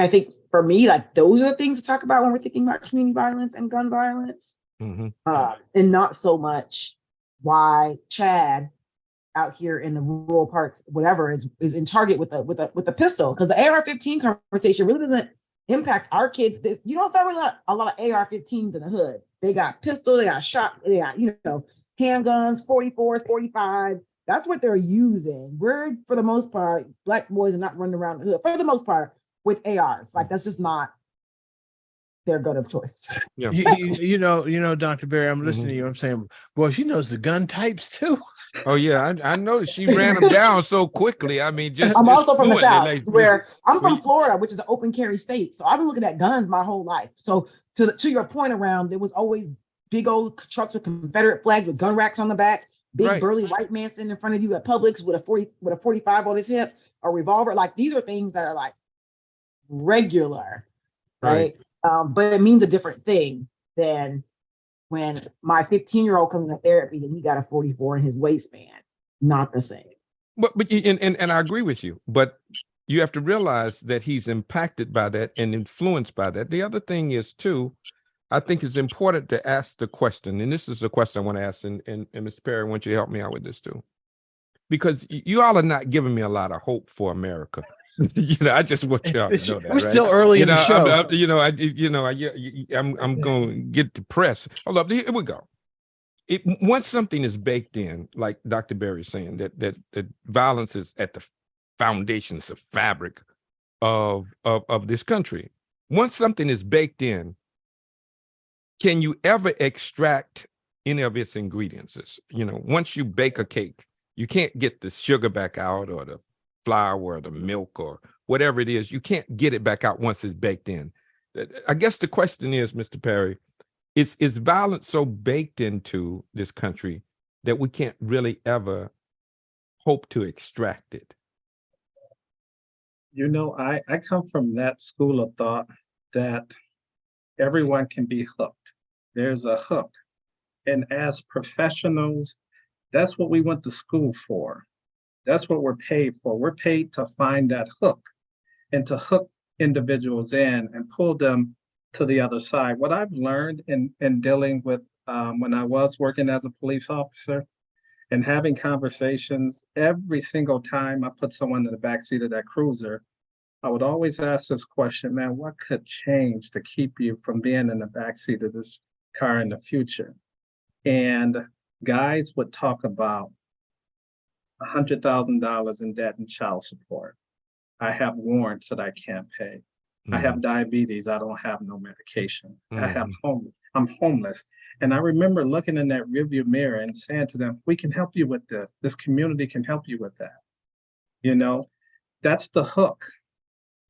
think for me, like those are the things to talk about when we're thinking about community violence and gun violence, and not so much why Chad out here in the rural parts, whatever, is in Target with a pistol, because the AR-15 conversation really doesn't impact our kids. You don't find a lot of AR-15s in the hood. They got pistols, they got shot, they got handguns, 44s, 45s. That's what they're using. We're, for the most part, Black boys are not running around the hood for the most part with ARs. Like, that's just not their go-to choice. Yeah. You know, Dr. Berry, I'm listening to you. I'm saying, boy, she knows the gun types too. Oh yeah, I noticed she ran them down so quickly. I mean, I'm also from the fluently, South, like, where I'm from Florida, which is an open carry state. So I've been looking at guns my whole life. So to your point around, there was always big old trucks with Confederate flags with gun racks on the back, big burly white man standing in front of you at Publix with a 45 on his hip, a revolver. Like, these are things that are like regular, right? But it means a different thing than when my 15-year-old comes to therapy and he got a 44 in his waistband. Not the same. But and I agree with you, but you have to realize that he's impacted by that and influenced by that. The other thing is too, I think it's important to ask the question, and this is a question I want to ask, and Mr. Perry, I want you to help me out with this too, because you all are not giving me a lot of hope for America. I just want y'all to know that. We're still early in the show. I'm going to get depressed. Hold up, here we go. Once something is baked in, like Dr. Berry is saying, that violence is at the foundations, the fabric of this country. Once something is baked in, can you ever extract any of its ingredients? Once you bake a cake, you can't get the sugar back out or the flour or the milk or whatever it is. You can't get it back out once it's baked in. I guess the question is, Mr. Perry, is violence so baked into this country that we can't really ever hope to extract it? You know, I come from that school of thought that everyone can be hooked. There's a hook. And as professionals, that's what we went to school for. That's what we're paid for. We're paid to find that hook and to hook individuals in and pull them to the other side. What I've learned in dealing with when I was working as a police officer and having conversations, every single time I put someone in the backseat of that cruiser, I would always ask this question, man, what could change to keep you from being in the backseat of this car in the future? And guys would talk about $100,000 in debt and child support. I have warrants that I can't pay. I have diabetes. I don't have no medication. I'm homeless. And I remember looking in that rearview mirror and saying to them, we can help you with this. This community can help you with that. You know, that's the hook.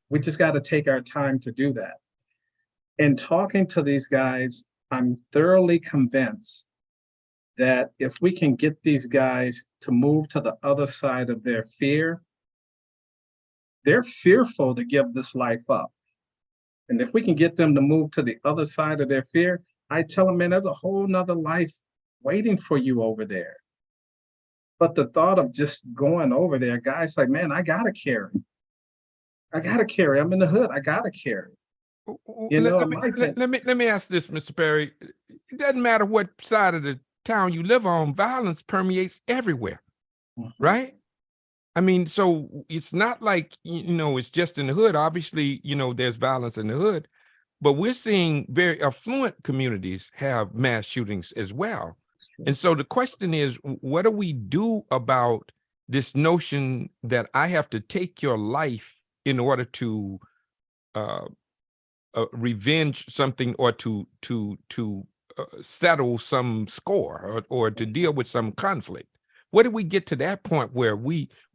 We just got to take our time to do that. And talking to these guys, I'm thoroughly convinced that if we can get these guys to move to the other side of their fear, they're fearful to give this life up. And if we can get them to move to the other side of their fear, I tell them, man, there's a whole nother life waiting for you over there. But the thought of just going over there, guys like, man, I gotta carry. I'm in the hood. I gotta carry. You know, let me ask this, Mr. Perry. It doesn't matter what side of the town you live on, violence permeates everywhere, right? I mean, so it's not like, you know, it's just in the hood. Obviously, you know, there's violence in the hood, but we're seeing very affluent communities have mass shootings as well. And so the question is, what do we do about this notion that I have to take your life in order to revenge something or to settle some score or to deal with some conflict? Where do we get to that point where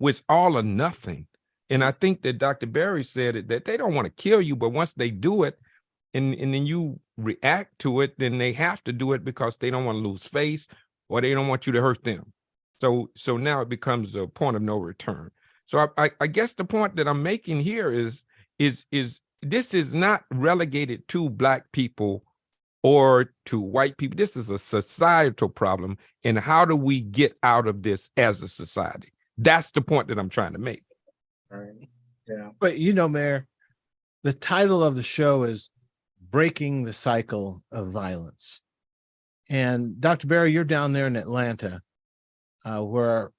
it's all or nothing? And I think that Dr. Berry said it, that they don't want to kill you, but once they do it and then you react to it, then they have to do it because they don't want to lose face or they don't want you to hurt them. So now it becomes a point of no return. So I guess the point that I'm making here is this is not relegated to Black people or to white people. This is a societal problem. And how do we get out of this as a society? That's the point that I'm trying to make. Right. Yeah. But you know, Mayor, the title of the show is Breaking the Cycle of Violence. And Dr. Berry, you're down there in Atlanta, where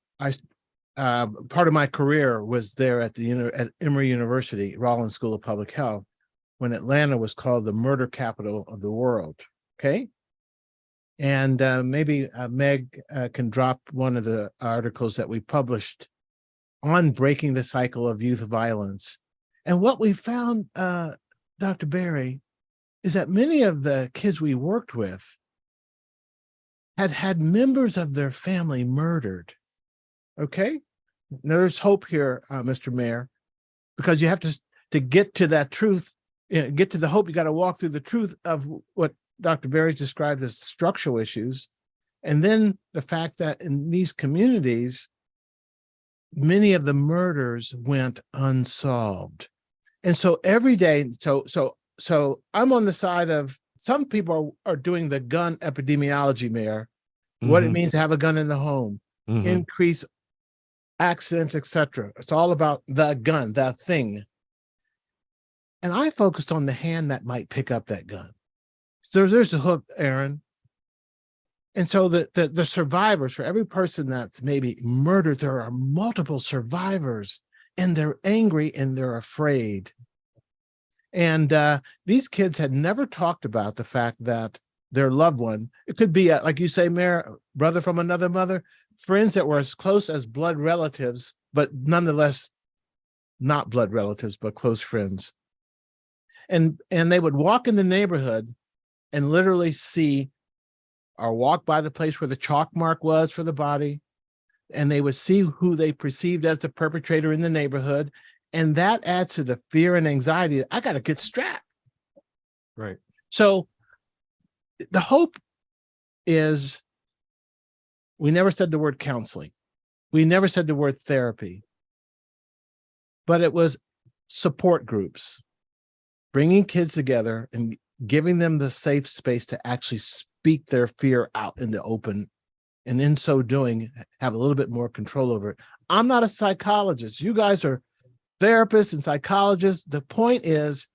part of my career was there at Emory University, Rollins School of Public Health, when Atlanta was called the murder capital of the world. Okay. And maybe Meg can drop one of the articles that we published on breaking the cycle of youth violence. And what we found, Dr. Berry, is that many of the kids we worked with had members of their family murdered. Okay. Now there's hope here, Mr. Mayor, because you have to get to that truth, get to the hope, you got to walk through the truth of what Dr. Berry described as structural issues. And then the fact that in these communities, many of the murders went unsolved. And so every day, so I'm on the side of some people are doing the gun epidemiology, Mayor, what it means to have a gun in the home, increase accidents, etc. It's all about the gun, the thing. And I focused on the hand that might pick up that gun. So there's the hook, Aaron. And so the survivors, for every person that's maybe murdered, there are multiple survivors, and they're angry and they're afraid. And these kids had never talked about the fact that their loved one, it could be, like you say, Mayor, brother from another mother, friends that were as close as blood relatives, but nonetheless not blood relatives, but close friends. And they would walk in the neighborhood and literally see or walk by the place where the chalk mark was for the body, and they would see who they perceived as the perpetrator in the neighborhood. And that adds to the fear and anxiety. I got to get strapped. Right. So the hope is, we never said the word counseling. We never said the word therapy, but it was support groups, bringing kids together and giving them the safe space to actually speak their fear out in the open. And in so doing, have a little bit more control over it. I'm not a psychologist. You guys are therapists and psychologists. The point is,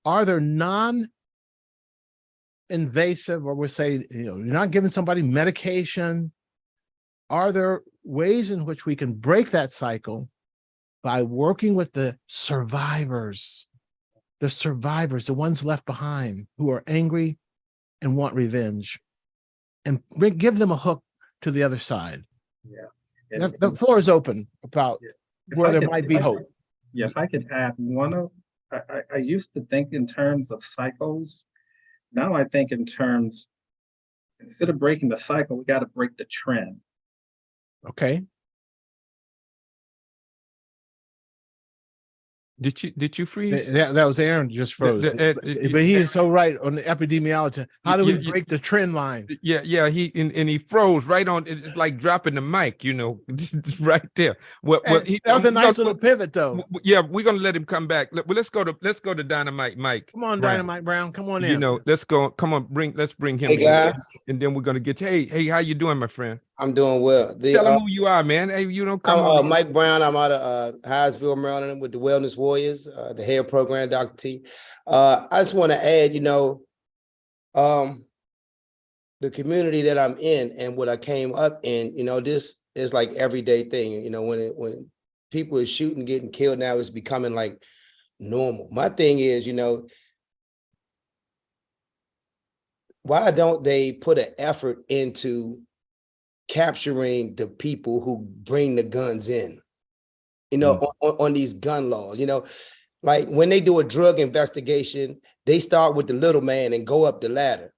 are there non-invasive, or we'll say, you're not giving somebody medication? Are there ways in which we can break that cycle by working with the survivors, the ones left behind who are angry and want revenge, and give them a hook to the other side? Yeah. The floor is open about where there might be hope. Yeah, if I could add I used to think in terms of cycles. Now I think in terms, instead of breaking the cycle, we got to break the trend. Okay. Did you freeze? That was Aaron just froze. But he is so right on the epidemiology. How do we break the trend line? Yeah. He froze right on. It's like dropping the mic, it's right there. Well, that was a nice little pivot, though. Yeah, we're gonna let him come back. Let's go to Dynamite Mike. Come on, Dynamite Brown. Come on in. Let's go. Come on, let's bring him. Hey guys, and then we're gonna get. Hey, how you doing, my friend? I'm doing well. Tell them who you are, man. Hey, come on. Mike Brown. I'm out of Hyattsville, Maryland, with the Wellness Warriors, the hair program, Dr. T. I just want to add, the community that I'm in and what I came up in, this is like everyday thing. When people are shooting, getting killed now, it's becoming like normal. My thing is, why don't they put an effort into capturing the people who bring the guns in, on these gun laws? Like when they do a drug investigation, they start with the little man and go up the ladder.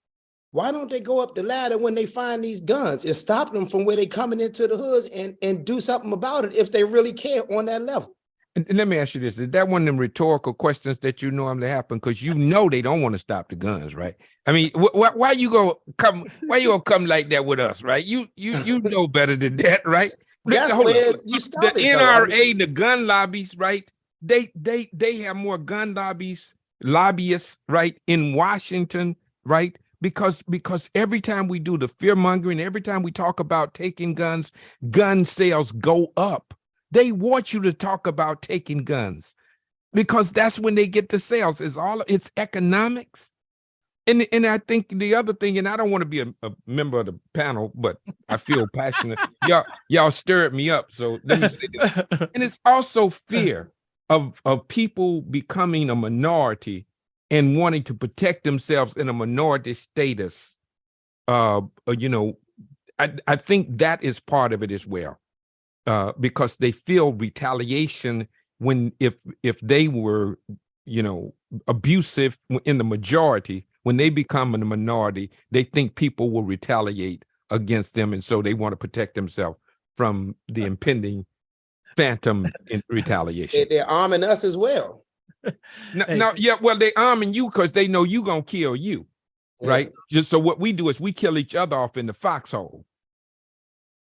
Why don't they go up the ladder when they find these guns and stop them from where they coming into the hoods and do something about it if they really care on that level? And let me ask you this: is that one of them rhetorical questions that normally happen because they don't want to stop the guns, right? I mean, why you gonna come like that with us, right? You know better than that, right? That's where you stop the NRA, the gun lobbies, right? They have more gun lobbyists, right, in Washington, right? Because every time we do the fear mongering, every time we talk about taking guns, gun sales go up. They want you to talk about taking guns because that's when they get the sales. It's economics. And I think the other thing, and I don't want to be a member of the panel, but I feel passionate. Y'all stirred me up. So let me say this. And it's also fear of people becoming a minority and wanting to protect themselves in a minority status. I think that is part of it as well. Because they feel retaliation if they were, abusive in the majority. When they become in the minority, they think people will retaliate against them, and so they want to protect themselves from the impending phantom in retaliation. They're arming us as well. They're arming you because they know you gonna kill you, right? Just so what we do is we kill each other off in the foxhole,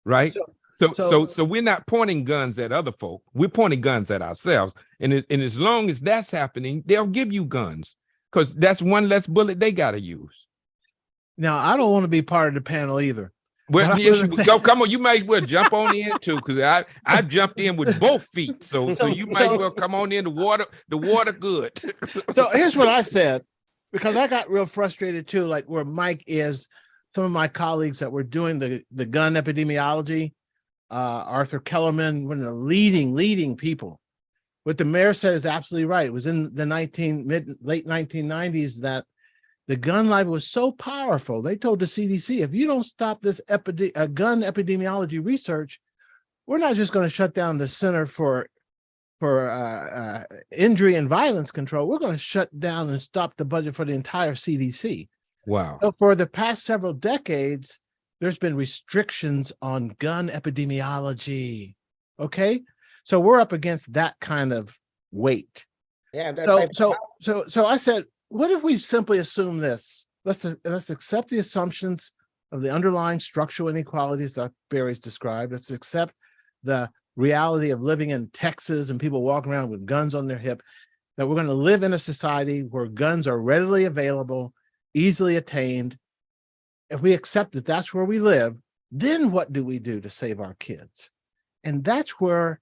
right? So we're not pointing guns at other folk. We're pointing guns at ourselves. And as long as that's happening, they'll give you guns because that's one less bullet they got to use. Now, I don't want to be part of the panel either. Well, yes, come on. You might as well jump on in too, because I jumped in with both feet. So you might as well come on in. The water good. So here's what I said, because I got real frustrated too, like where Mike is. Some of my colleagues that were doing the gun epidemiology, Arthur Kellerman, one of the leading people. What the mayor said is absolutely right. It was in the late 1990s that the gun lobby was so powerful. They told the CDC, if you don't stop this gun epidemiology research, we're not just going to shut down the Center for Injury and Violence Control. We're going to shut down and stop the budget for the entire CDC. Wow. So for the past several decades, there's been restrictions on gun epidemiology. Okay. So we're up against that kind of weight. Yeah, that So, type of so I said, what if we simply assume this? Let's accept the assumptions of the underlying structural inequalities that Barry's described. Let's accept the reality of living in Texas and people walking around with guns on their hip, that we're going to live in a society where guns are readily available, easily attained. If we accept that that's where we live, then what do we do to save our kids? And that's where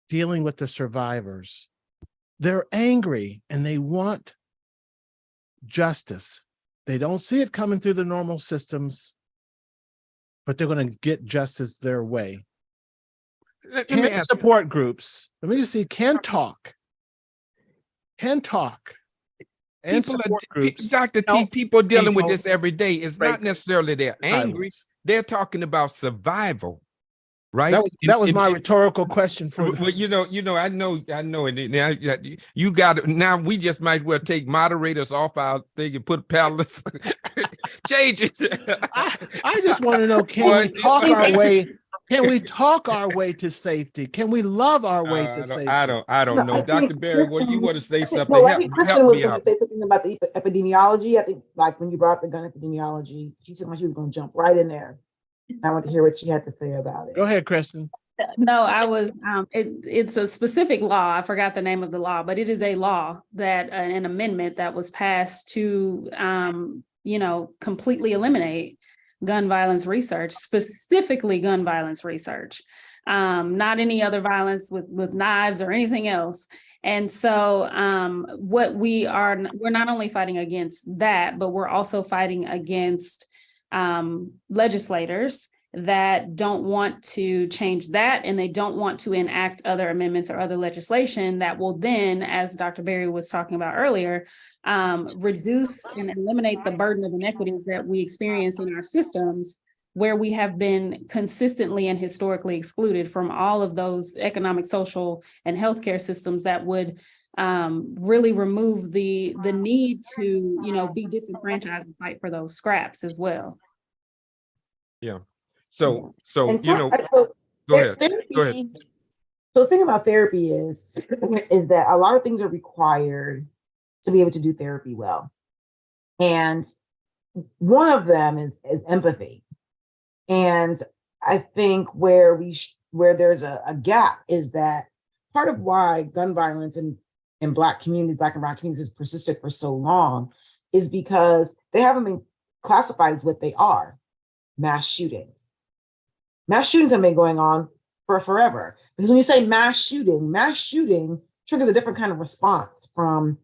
dealing with the survivors, they're angry and they want justice. They don't see it coming through the normal systems, but they're going to get justice their way. Let me Can ask, support groups, let me just see, can talk. And people support are, groups. Dr. T, help people dealing with people this every day. It's break not necessarily they're angry. silence. They're talking about survival, right? That was And- my rhetorical question for Well, you know, I know, and now you got it. Now we just might well take moderators off our thing and put panelists. Change it. I just want to know, can we talk our way? Can we talk our way to safety? Can we love our way to safety? I don't know, I think Dr. Barry. Well, you want to say something? Well, I Help, think Kristen help was me going out. to say something about the epidemiology. I think, like, when you brought up the gun epidemiology, she said she was going to jump right in there. I want to hear what she had to say about it. Go ahead, Kristen. No, I was, it's a specific law. I forgot the name of the law, but it is a law that, an amendment that was passed to, completely eliminate gun violence research, specifically gun violence research, not any other violence with knives or anything else. And so we're not only fighting against that, but we're also fighting against legislators that don't want to change that, and they don't want to enact other amendments or other legislation that will then, as Dr. Barry was talking about earlier, reduce and eliminate the burden of inequities that we experience in our systems, where we have been consistently and historically excluded from all of those economic, social, and healthcare systems that would really remove the need to, be disenfranchised and fight for those scraps as well. Yeah. So And you know, so go ahead. therapy, Go ahead. So the thing about therapy is that a lot of things are required to be able to do therapy well. And one of them is empathy. And I think where there's a gap is that part of why gun violence in Black and Brown communities has persisted for so long is because they haven't been classified as what they are: mass shootings. Mass shootings have been going on for forever. Because when you say mass shooting triggers a different kind of response from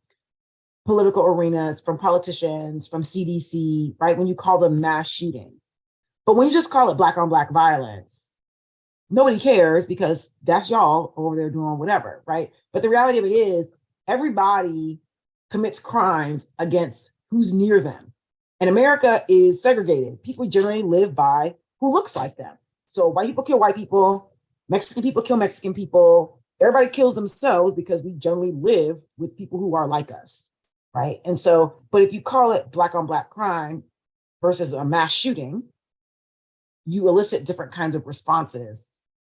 political arenas, from politicians, from CDC, right? When you call them mass shootings. But when you just call it Black on Black violence, nobody cares because that's y'all over there doing whatever, right? But the reality of it is everybody commits crimes against who's near them. And America is segregated. People generally live by who looks like them. So white people kill white people, Mexican people kill Mexican people. Everybody kills themselves because we generally live with people who are like us, right? And so, but if you call it Black on Black crime versus a mass shooting, you elicit different kinds of responses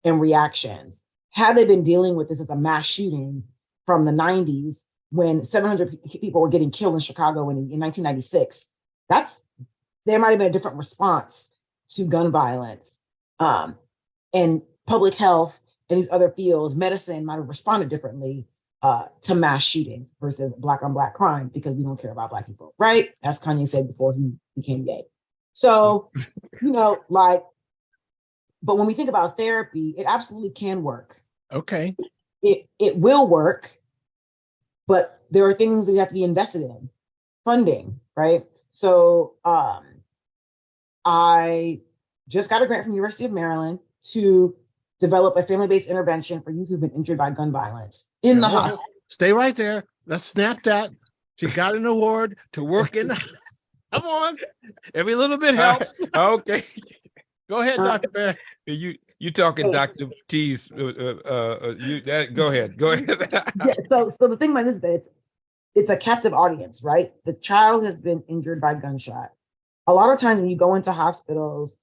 and reactions. Had they been dealing with this as a mass shooting from the 90s, when 700 people were getting killed in Chicago in 1996, there might have been a different response to gun violence. And public health and these other fields, medicine might have responded differently to mass shootings versus Black on Black crime, because we don't care about Black people, right? As Kanye said before he became gay. So, but when we think about therapy, it absolutely can work. Okay. It will work, but there are things that we have to be invested in. Funding, right? So I just got a grant from the University of Maryland to develop a family-based intervention for youth who've been injured by gun violence in the hospital. Stay right there. Let's snap that. She got an award to work in. Come on. Every little bit helps. Okay. Go ahead, Dr. Barry. You talking Dr. T's go ahead. Go ahead. Yeah, so the thing about this is that it's a captive audience, right? The child has been injured by gunshot. A lot of times when you go into hospitals,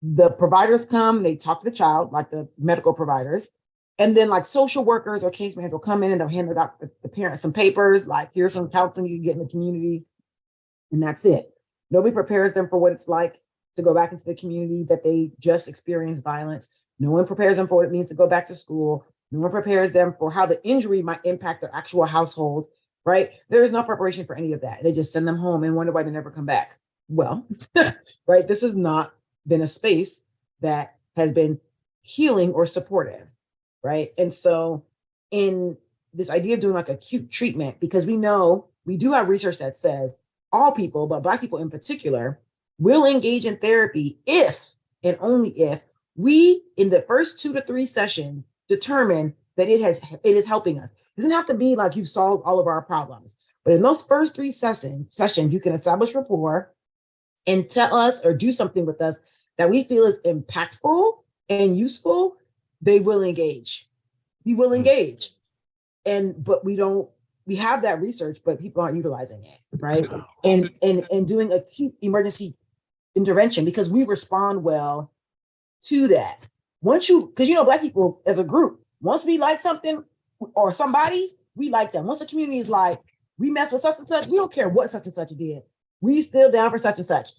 the providers come, they talk to the child, like the medical providers, and then like social workers or case managers will come in and they'll hand the parents some papers, like here's some counseling you can get in the community, and that's it. Nobody prepares them for what it's like to go back into the community that they just experienced violence. No one prepares them for what it means to go back to school. No one prepares them for how the injury might impact their actual household, right? There is no preparation for any of that. They just send them home and wonder why they never come back. Well, right, this has not been a space that has been healing or supportive, right? And so in this idea of doing like acute treatment, because we know we do have research that says all people, but Black people in particular, will engage in therapy if and only if we, in the first 2 to 3 sessions, determine that it is helping us. It doesn't have to be like you've solved all of our problems, but in those first 3 sessions, you can establish rapport and tell us or do something with us that we feel is impactful and useful. They will engage. We will engage. But we have that research, but people aren't utilizing it, right? And doing acute emergency intervention, because we respond well to that. Because Black people as a group, once we like something or somebody, we like them. Once the community is like, we mess with such and such, we don't care what such and such did. We still down for such and such.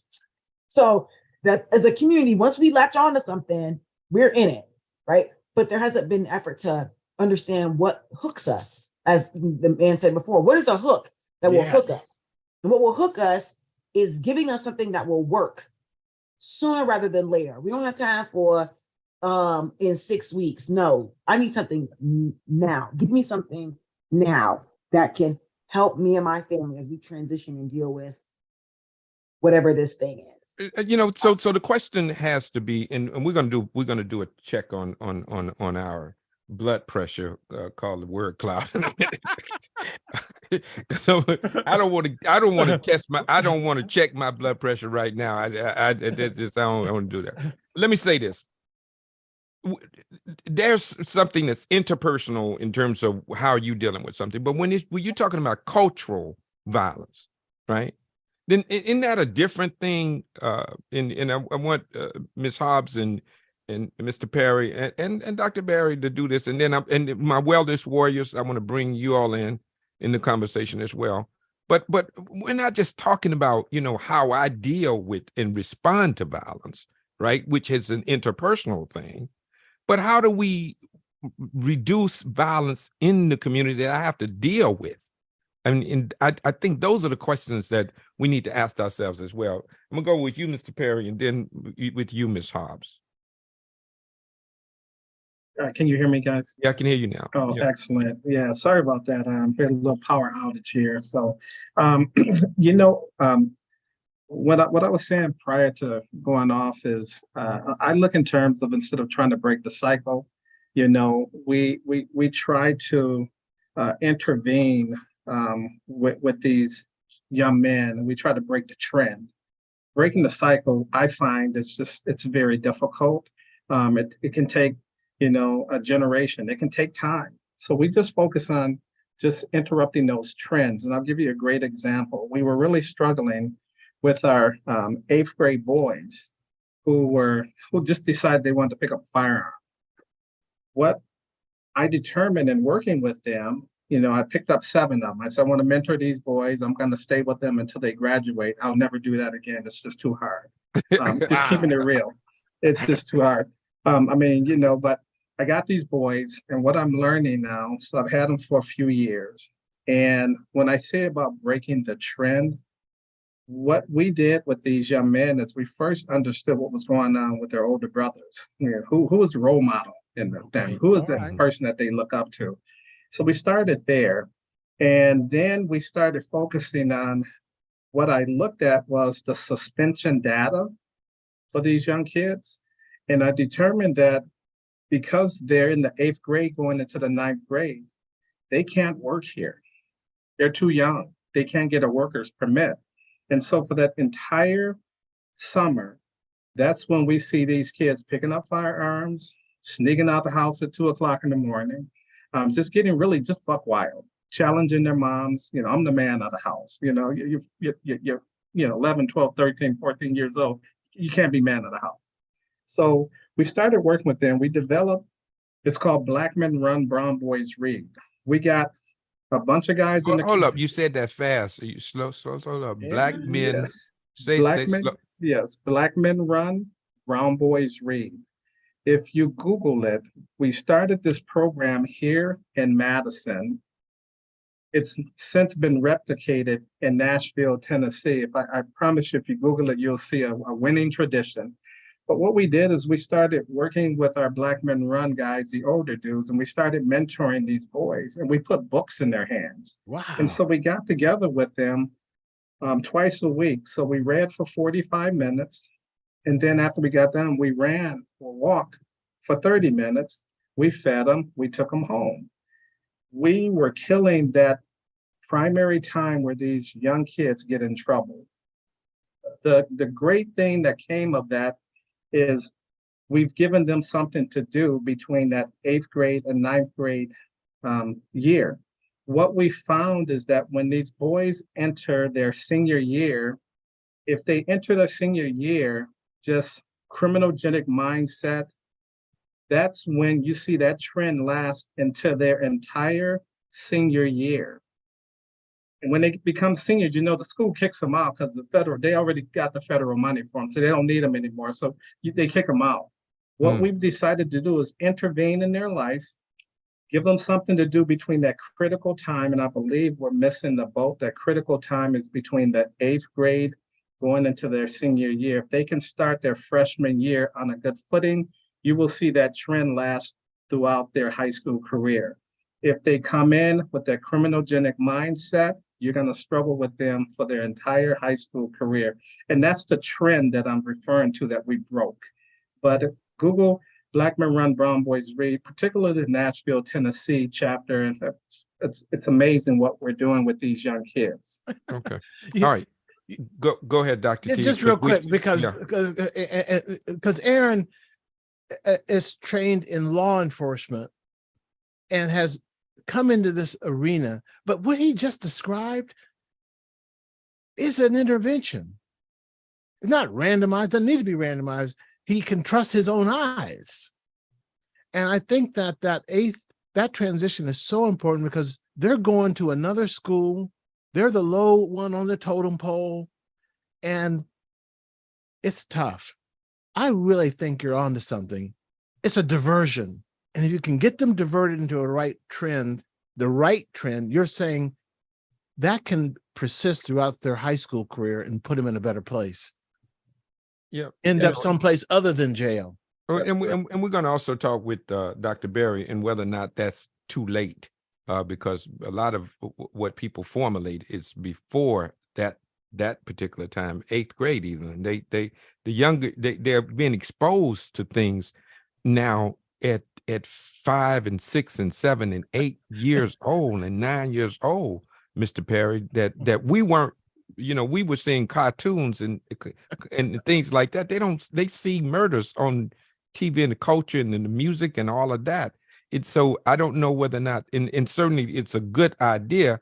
So that as a community, once we latch on to something, we're in it, right? But there hasn't been effort to understand what hooks us. As the man said before, what is a hook that will hook us? And what will hook us is giving us something that will work sooner rather than later. We don't have time for in 6 weeks. No, I need something now. Give me something now that can help me and my family as we transition and deal with whatever this thing is. So the question has to be, and we're gonna do a check on our blood pressure, called the word cloud in a minute. So I don't want to check my blood pressure right now. I don't want to do that. Let me say this. There's something that's interpersonal in terms of how you're dealing with something, but when you're talking about cultural violence, right? Then isn't that a different thing? And I want Ms. Hobbs and Mr. Perry and Dr. Barry to do this, and then and my wellness warriors, I want to bring you all in the conversation as well. But we're not just talking about how I deal with and respond to violence, right? Which is an interpersonal thing. But how do we reduce violence in the community that I have to deal with? I mean, I think those are the questions that we need to ask ourselves as well. I'm gonna go with you, Mr. Perry, and then with you, Ms. Hobbs. Can you hear me, guys? Yeah, I can hear you now. Oh, yeah. Excellent. Yeah, sorry about that. We had a little power outage here. So, what I was saying prior to going off is, I look in terms of, instead of trying to break the cycle, we try to intervene with these young men, and we try to break the trend. Breaking the cycle, I find it's very difficult. It can take a generation. It can take time. So we just focus on just interrupting those trends. And I'll give you a great example. We were really struggling with our 8th grade boys who just decided they wanted to pick up a firearm. What I determined in working with them, I picked up 7 of them. I said, I want to mentor these boys. I'm going to stay with them until they graduate. I'll never do that again. It's just too hard. Just keeping it real. It's just too hard. But I got these boys, and what I'm learning now, so I've had them for a few years. And when I say about breaking the trend, what we did with these young men is we first understood what was going on with their older brothers. Who was the role model in the family? Who is that person that they look up to? So we started there. And then we started focusing on what I looked at was the suspension data for these young kids. And I determined that because they're in the 8th grade going into the 9th grade, they can't work here. They're too young. They can't get a worker's permit. And so for that entire summer, that's when we see these kids picking up firearms, sneaking out the house at 2 o'clock in the morning, just getting really just buck wild, challenging their moms. I'm the man of the house. You're 11, 12, 13, 14 years old. You can't be man of the house. So we started working with them. We developed, it's called Black Men Run, Brown Boys Read. We got a bunch of guys in the Hold up, you said that fast. You slow up. Black Yeah. men, say Black men, slow. yes, Black Men Run, Brown Boys Read. If you Google it, we started this program here in Madison. It's since been replicated in Nashville, Tennessee. I promise you, if you Google it, you'll see a winning tradition. But what we did is we started working with our Black Men Run guys, the older dudes, and we started mentoring these boys, and we put books in their hands. Wow. And so we got together with them twice a week. So we read for 45 minutes. And then after we got done, we ran or walked for 30 minutes. We fed them, we took them home. We were killing that primary time where these young kids get in trouble. The great thing that came of that is we've given them something to do between that 8th grade and 9th grade year. What we found is that when these boys enter their senior year, if they enter their senior year, just criminogenic mindset, that's when you see that trend last into their entire senior year. And when they become seniors, you know, the school kicks them out because they already got the federal money for them, so they don't need them anymore. So they kick them out. What we've decided to do is intervene in their life, give them something to do between that critical time. And I believe we're missing the boat. That critical time is between the 8th grade going into their senior year. If they can start their freshman year on a good footing, you will see that trend last throughout their high school career. If they come in with that criminogenic mindset, you're going to struggle with them for their entire high school career. And that's the trend that I'm referring to that we broke. But Google Black Men Run, Brown Boys Read, particularly the Nashville, Tennessee chapter. And it's amazing what we're doing with these young kids. Okay. Yeah. All right. Go ahead, Dr. T. Just real quick, Yeah. because Aaron is trained in law enforcement and has come into this arena, but what he just described is an intervention. It's not randomized, doesn't need to be randomized. He can trust his own eyes. And I think that transition is so important because they're going to another school. They're the low one on the totem pole, and it's tough. I really think you're onto something. It's a diversion. And if you can get them diverted into a the right trend, you're saying that can persist throughout their high school career and put them in a better place. Yeah. End up someplace other than jail. And we're going to also talk with Dr. Berry and whether or not that's too late, because a lot of what people formulate is before that particular time, 8th grade even. They're being exposed to things now at 5 and 6 and 7 and 8 years old and 9 years old, Mr. Perry, that we weren't, we were seeing cartoons and things like that. They see murders on TV and the culture and the music and all of that. So I don't know whether or not, and certainly it's a good idea,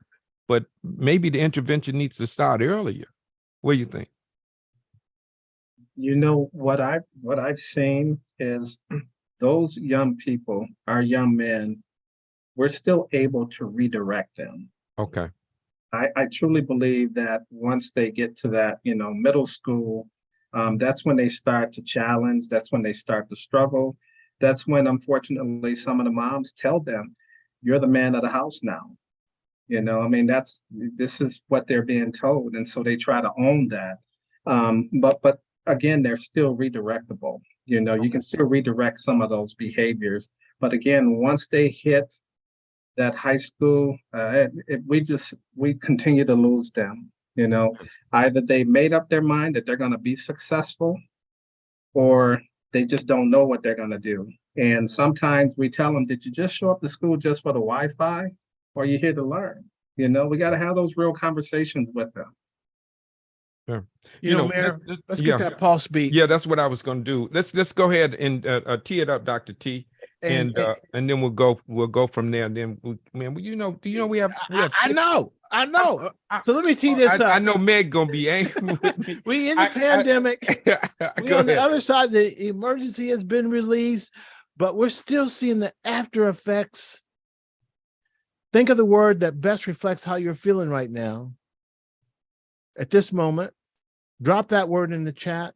but maybe the intervention needs to start earlier. What do you think? What I've seen is those young people, our young men, we're still able to redirect them. Okay. I truly believe that once they get to that, middle school, that's when they start to challenge. That's when they start to struggle. That's when, unfortunately, some of the moms tell them, "You're the man of the house now." This is what they're being told, and so they try to own that. But again, they're still redirectable. You can still redirect some of those behaviors. But again, once they hit that high school, we continue to lose them. Either they made up their mind that they're going to be successful, or they just don't know what they're going to do. And sometimes we tell them, did you just show up to school just for the Wi-Fi, or are you here to learn? We got to have those real conversations with them. Sure. Mayor, let's get that pulse beat. Yeah, that's what I was going to do. Let's go ahead and tee it up, Dr. T, and then we'll go from there. And then do you know we have I know. I know. I- So let me tee this I up. know Meg gonna be angry with me. We in the I- pandemic. We Go on the ahead. other side, the emergency has been released, but we're still seeing the after effects. Think of the word that best reflects how you're feeling right now. At this moment, drop that word in the chat.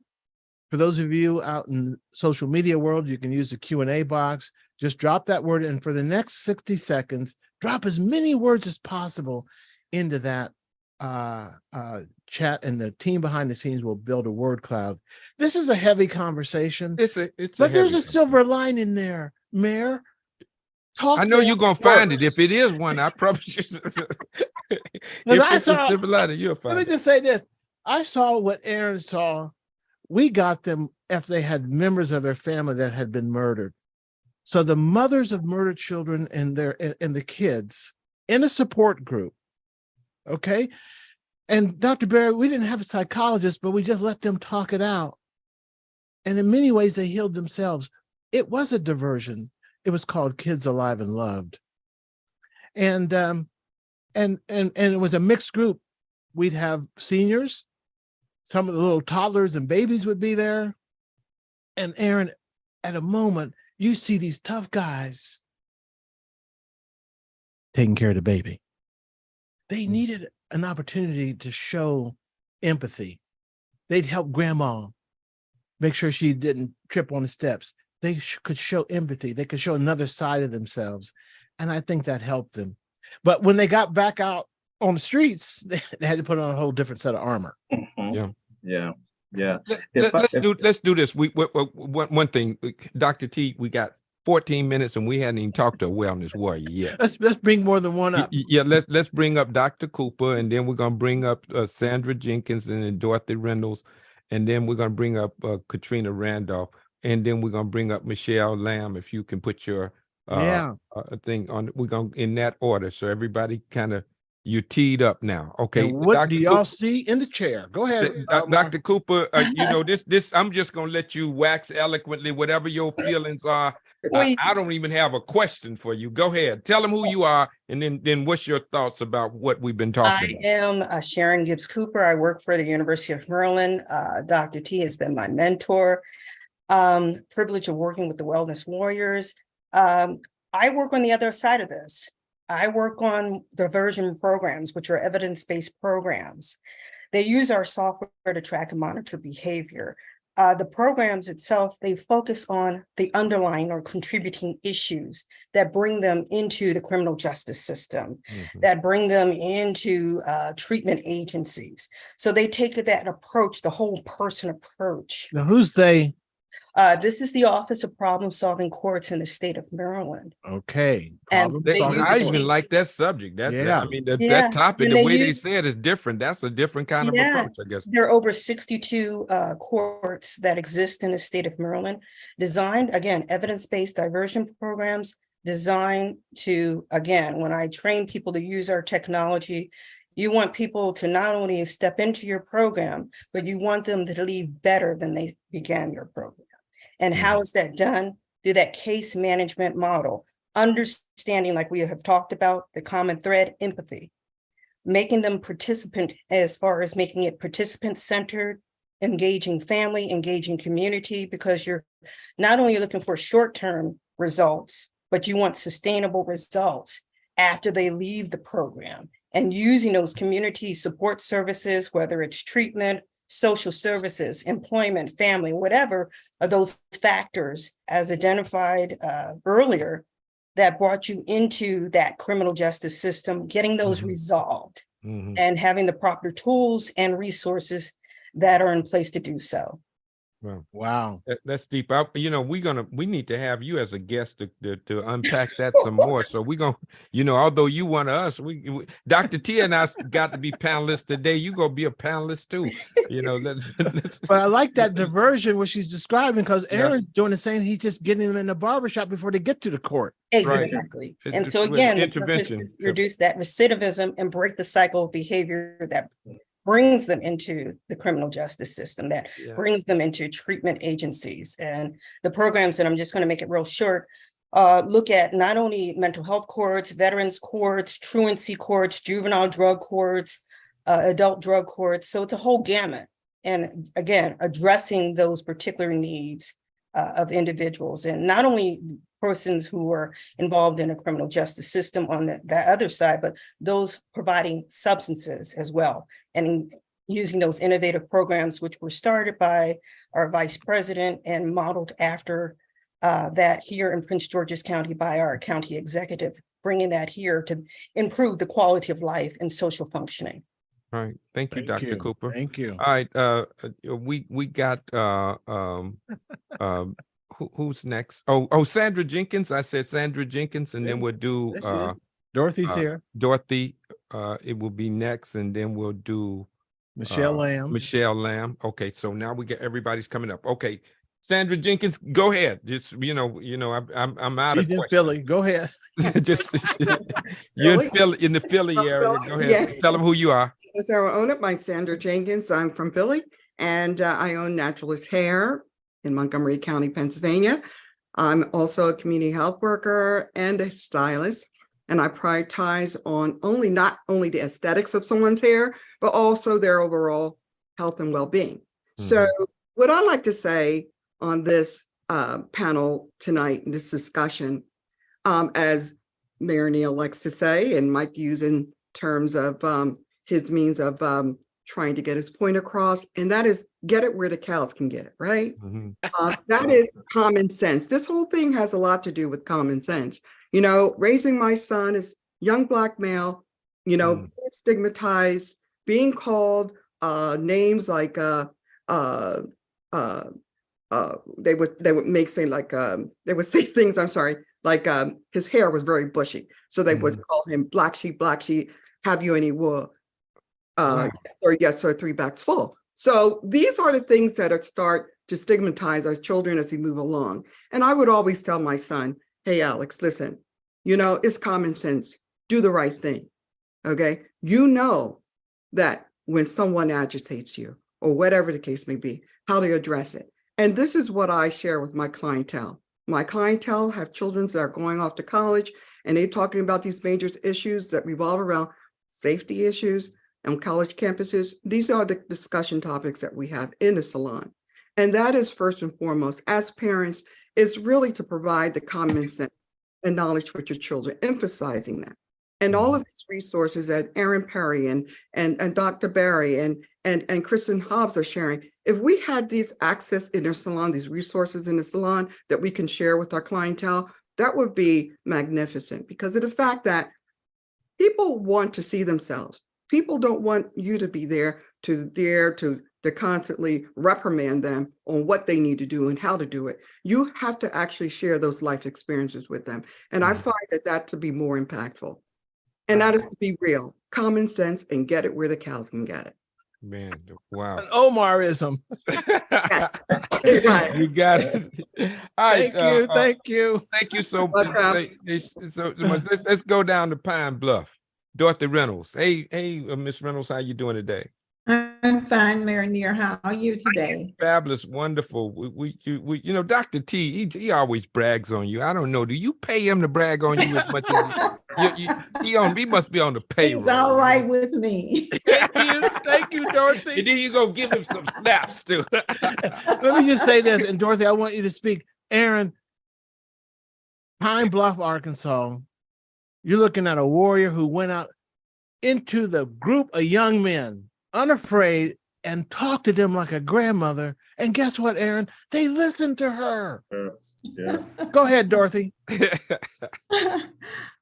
For those of you out in social media world, you can use the Q&A box. Just drop that word in for the next 60 seconds. Drop as many words as possible into that chat, and the team behind the scenes will build a word cloud. This is a heavy conversation, It's but there's heavy a silver lining there, Mayor. Talk I know you're gonna find it. works. If it is one, I promise you. If I it's a saw- silver lining, you'll Let find me it. just say this. I saw what Aaron saw. We got them if they had members of their family that had been murdered. So the mothers of murdered children and the kids in a support group. Okay. And Dr. Barry, we didn't have a psychologist, but we just let them talk it out. And in many ways, they healed themselves. It was a diversion. It was called Kids Alive and Loved. And it was a mixed group. We'd have seniors, some of the little toddlers and babies would be there. And Aaron, at a moment, you see these tough guys taking care of the baby. They needed an opportunity to show empathy. They'd help grandma make sure she didn't trip on the steps. They could show empathy. They could show another side of themselves. And I think that helped them. But when they got back out on the streets, they had to put on a whole different set of armor. Mhm. Yeah. Yeah. If I- Let's do this. One thing, Dr. T, we got 14 minutes and we hadn't even talked to a wellness warrior yet. Let's bring more than one up. Yeah, let's bring up Dr. Cooper, and then we're gonna bring up Sandra Jenkins and then Dorothy Reynolds, and then we're gonna bring up Katrina Randolph, and then we're gonna bring up Michelle Lamb. If you can put your thing on, we're gonna in that order, so everybody kind of you teed up now. Okay, And what Dr. do y'all see in the chair? Go ahead. Dr. Cooper, this I'm just gonna let you wax eloquently, whatever your feelings are. I don't even have a question for you. Go ahead. Tell them who you are, and then what's your thoughts about what we've been talking about? I am Sharon Gibbs Cooper. I work for the University of Maryland. Dr. T has been my mentor. Privilege of working with the Wellness Warriors. I work on the other side of this. I work on diversion programs, which are evidence-based programs. They use our software to track and monitor behavior. The programs itself, they focus on the underlying or contributing issues that bring them into the criminal justice system, that bring them into treatment agencies. So they take that approach, the whole person approach. Now, who's they? This is the Office of Problem Solving Courts in the state of Maryland. Okay. And Problem they solving. I use- even like that subject. That's Yeah. I mean that Yeah, topic, and the they way they use- say it is different. That's a different kind of Yeah. approach, I guess. There are over 62 courts that exist in the state of Maryland, designed, again, evidence-based diversion programs designed to, again, when I train people to use our technology, you want people to not only step into your program, but you want them to leave better than they began your program. And how is that done? Through that case management model, understanding, like we have talked about, the common thread, empathy, making them participant as far as making it participant-centered, engaging family, engaging community, because you're not only looking for short-term results, but you want sustainable results after they leave the program, and using those community support services, whether it's treatment, social services, employment, family, whatever are those factors as identified earlier that brought you into that criminal justice system, getting those resolved and having the proper tools and resources that are in place to do so. Wow. That's deep. We need to have you as a guest to unpack that some more. So we're gonna, although you one of us, we Dr. T and I got to be panelists today. You gonna be a panelist too. Let's But I like that diversion, what she's describing, because Yeah. Aaron's doing the same. He's just getting them in the barbershop before they get to the court. Exactly. It's And so with again, the intervention. purpose is to reduce that recidivism and break the cycle of behavior that brings them into the criminal justice system, that Yeah. brings them into treatment agencies. And the programs, and I'm just going to make it real short, look at not only mental health courts, veterans courts, truancy courts, juvenile drug courts, adult drug courts. So it's a whole gamut. And again, addressing those particular needs of individuals, and not only persons who are involved in a criminal justice system on the other side, but those providing substances as well. And using those innovative programs, which were started by our vice president and modeled after that here in Prince George's County by our county executive, bringing that here to improve the quality of life and social functioning. All right. Thank you, Dr. Cooper. Thank you. All right. We got who's next? Oh, Sandra Jenkins. I said Sandra Jenkins, and then we'll do There she is. Dorothy's here. Dorothy. It will be next, and then we'll do Michelle Lamb. Michelle Lamb. Okay, so now we get everybody's coming up. Okay, Sandra Jenkins, go ahead. Just I'm out She's of in questions. Philly. Go ahead. Just you're in the Philly area. Go ahead. Yeah. Tell them who you are. So I own it, Mike Sandra Jenkins. I'm from Philly, and I own Naturalist Hair in Montgomery County, Pennsylvania. I'm also a community health worker and a stylist, and I prioritize on not only the aesthetics of someone's hair, but also their overall health and well-being. So what I like to say on this panel tonight in this discussion, as Mayor Neal likes to say, and Mike used in terms of his means of trying to get his point across, and that is get it where the cows can get it, right? That is common sense. This whole thing has a lot to do with common sense. You know, raising my son as young Black male, you know, being stigmatized, being called names like they would make say like they would say things, I'm sorry, like his hair was very bushy. So they would call him black sheep, have you any wool? Or yes, or 3 bags full. So these are the things that start to stigmatize our children as we move along. And I would always tell my son, hey, Alex, listen, you know, it's common sense. Do the right thing. Okay. You know that when someone agitates you or whatever the case may be, how to address it. And this is what I share with my clientele. My clientele have children that are going off to college, and they're talking about these major issues that revolve around safety issues on college campuses. These are the discussion topics that we have in the salon. And that is first and foremost, as parents, is really to provide the common sense and knowledge with your children, emphasizing that. And all of these resources that Aaron Perry and Dr. Barry and Kristen Hobbs are sharing, if we had these access in their salon, these resources in the salon that we can share with our clientele, that would be magnificent, because of the fact that people want to see themselves. People don't want you to be there to constantly reprimand them on what they need to do and how to do it. You have to actually share those life experiences with them. And I find that to be more impactful. And that is to be real, common sense, and get it where the cows can get it. Man, wow. An Omarism. You got it. All right, Thank you. thank you so Welcome. so much. Let's go down to Pine Bluff. Dorothy Reynolds. Hey, Miss Reynolds, how you doing today? I'm fine, Mayor Neal. How are you today? Fabulous, wonderful. We you know, Dr. T, he always brags on you. I don't know. Do you pay him to brag on you as much as he must be on the payroll. He's all right with me. Thank you, Dorothy. And then you go give him some snaps too. Let me just say this, and Dorothy, I want you to speak. Aaron, Pine Bluff, Arkansas, you're looking at a warrior who went out into the group of young men, unafraid, and talked to them like a grandmother. And guess what, Aaron? They listened to her. Yeah. Go ahead, Dorothy.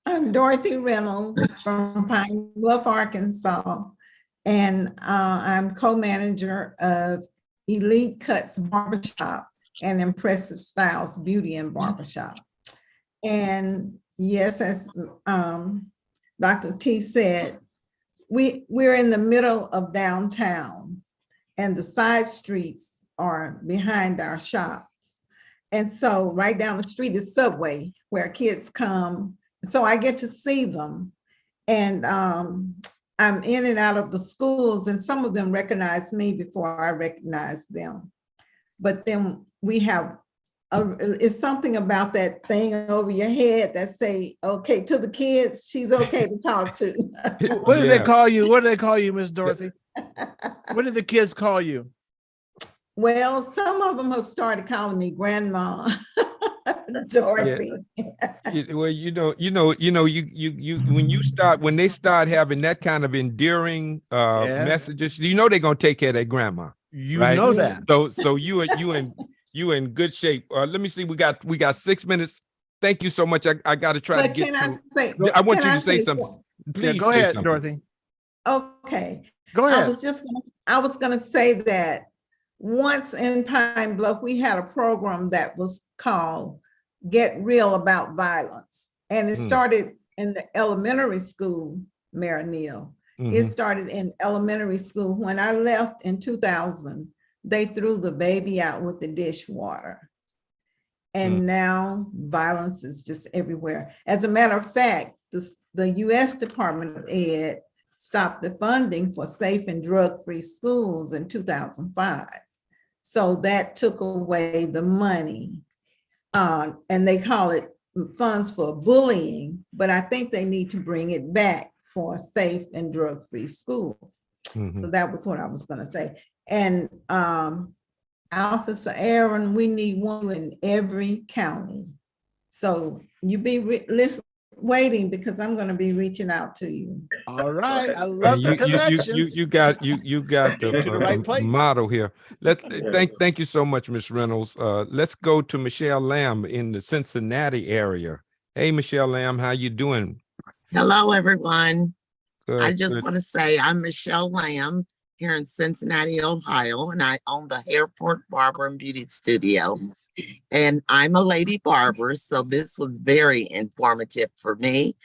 I'm Dorothy Reynolds from Pine Bluff, Arkansas, and I'm co-manager of Elite Cuts Barbershop and Impressive Styles Beauty and Barbershop. And yes, as Dr. T said, we're in the middle of downtown, and the side streets are behind our shops. And so right down the street is Subway, where kids come. So I get to see them. And I'm in and out of the schools, and some of them recognize me before I recognize them. But then we have it's something about that thing over your head that say, okay, to the kids, she's okay to talk to. What do they Yeah. call you? What do they call you, Miss Dorothy? What do the kids call you? Well, some of them have started calling me grandma. Dorothy. Well, when they start having that kind of endearing Yes. messages, you know they're gonna take care of their grandma. You Right. know that. So you in good shape. Let me see. We got 6 minutes. Thank you so much. I got to try to But get can I to. say? I want can you to say something. Yeah, Please go say ahead, something. Dorothy. Okay. Go I ahead. was gonna say that once in Pine Bluff, we had a program that was called Get Real About Violence. And it Mm. started in the elementary school, Mayor Neal. It Mhm. started in elementary school. When I left in 2000, they threw the baby out with the dishwater. And now violence is just everywhere. As a matter of fact, the US Department of Ed stopped the funding for safe and drug-free schools in 2005. So that took away the money. And they call it funds for bullying, but I think they need to bring it back for safe and drug-free schools. Mhm. So that was what I was gonna say. And Officer Aaron, we need one in every county. So you be waiting because I'm gonna be reaching out to you. All right. I And love the connections. you got the To the right place. model here. Thank you so much, Miss Reynolds. Let's go to Michelle Lamb in the Cincinnati area. Hey, Michelle Lamb, how you doing? Hello, everyone. I Good, just good. want to say I'm Michelle Lamb here in Cincinnati, Ohio, and I own the Hairport Barber and Beauty Studio. And I'm a lady barber, so this was very informative for me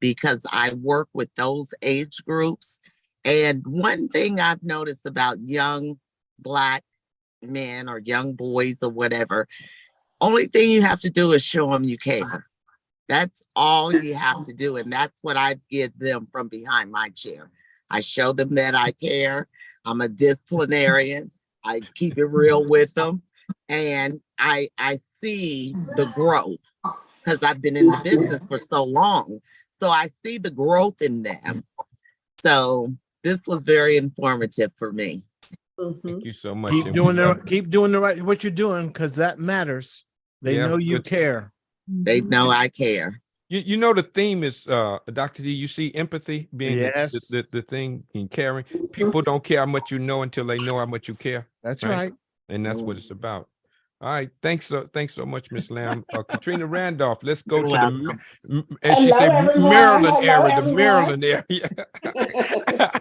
because I work with those age groups. And one thing I've noticed about young Black men or young boys or whatever, only thing you have to do is show them you care. That's all you have to do. And that's what I give them from behind my chair. I show them that I care. I'm a disciplinarian. I keep it real with them. And I see the growth because I've been in the business for so long. So I see the growth in them. So this was very informative for me. Thank you so much. Keep doing the right what you're doing because that matters. They Yeah, know you good. care. They know I care. You know the theme is Dr. D, you see empathy being Yes. the thing in caring. People don't care how much you know until they know how much you care. That's Right. right. And that's what it's about. All right. Thanks so much, Miss Lamb. Katrina Randolph, let's go to as she Hello, said, everyone. Maryland Hello, area, the everyone. Maryland area.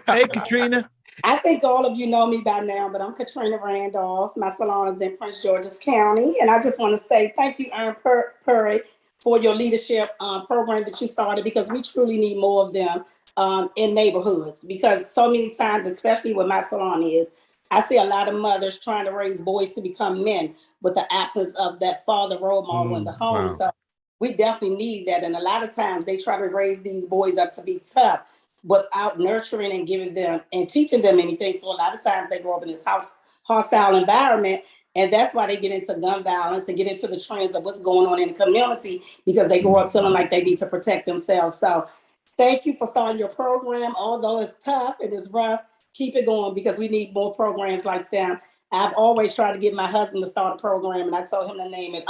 Hey, Katrina. I think all of you know me by now, but I'm Katrina Randolph. My salon is in Prince George's County. And I just want to say thank you, Aaron Purry, for your leadership program that you started, because we truly need more of them in neighborhoods. Because so many times, especially where my salon is, I see a lot of mothers trying to raise boys to become men with the absence of that father role model in the home. Wow. So we definitely need that. And a lot of times they try to raise these boys up to be tough without nurturing and giving them and teaching them anything. So a lot of times they grow up in this hostile environment. And that's why they get into gun violence and get into the trends of what's going on in the community, because they grow up feeling like they need to protect themselves. So thank you for starting your program. Although it's tough and it's rough, keep it going because we need more programs like them. I've always tried to get my husband to start a program, and I told him to name it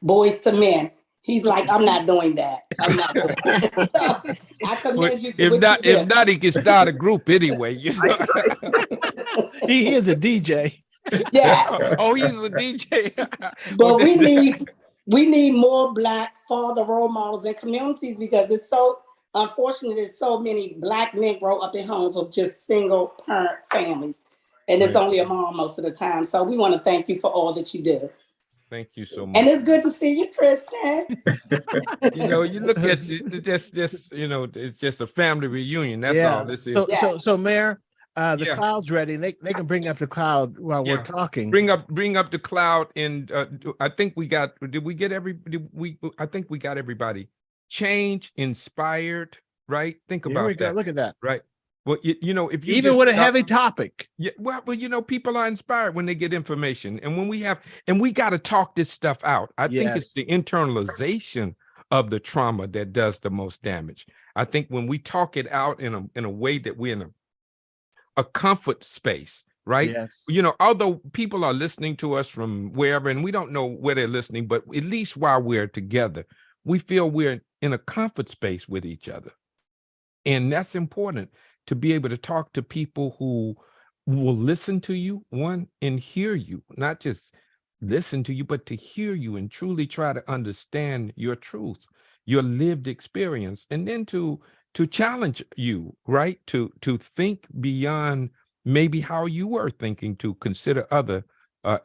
Boys to Men. He's like, I'm not doing that. I'm not doing that. So I commend you for If what not, you if not, he can start a group anyway. You know? He is a DJ. Yes. Oh, he's a DJ. But we need more Black father role models in communities, because it's so unfortunate that so many Black men grow up in homes with just single parent families. And it's Right. only a mom most of the time. So we want to thank you for all that you do. Thank you so much. And it's good to see you, Kristen. You know, you look at you, just you know, it's just a family reunion. That's all this is. So Mayor, the Yeah. cloud's ready. They can bring up the cloud while Yeah. we're talking. Bring up the cloud, and I think we got. I think we got everybody. Change inspired, right? Think Here about we go. that. Look at that. Right. Well, you know, if you Even just with a stop- heavy topic. Yeah, well, you know, people are inspired when they get information, and when we got to talk this stuff out. I think it's the Yes. internalization of the trauma that does the most damage. I think when we talk it out in a way that we're in a comfort space, right? Yes. You know, although people are listening to us from wherever, and we don't know where they're listening, but at least while we're together, we feel we're in a comfort space with each other, and that's important, to be able to talk to people who will listen to you, one, and hear you, not just listen to you, but to hear you and truly try to understand your truth, your lived experience, and then to challenge you, right? To think beyond maybe how you were thinking, to consider other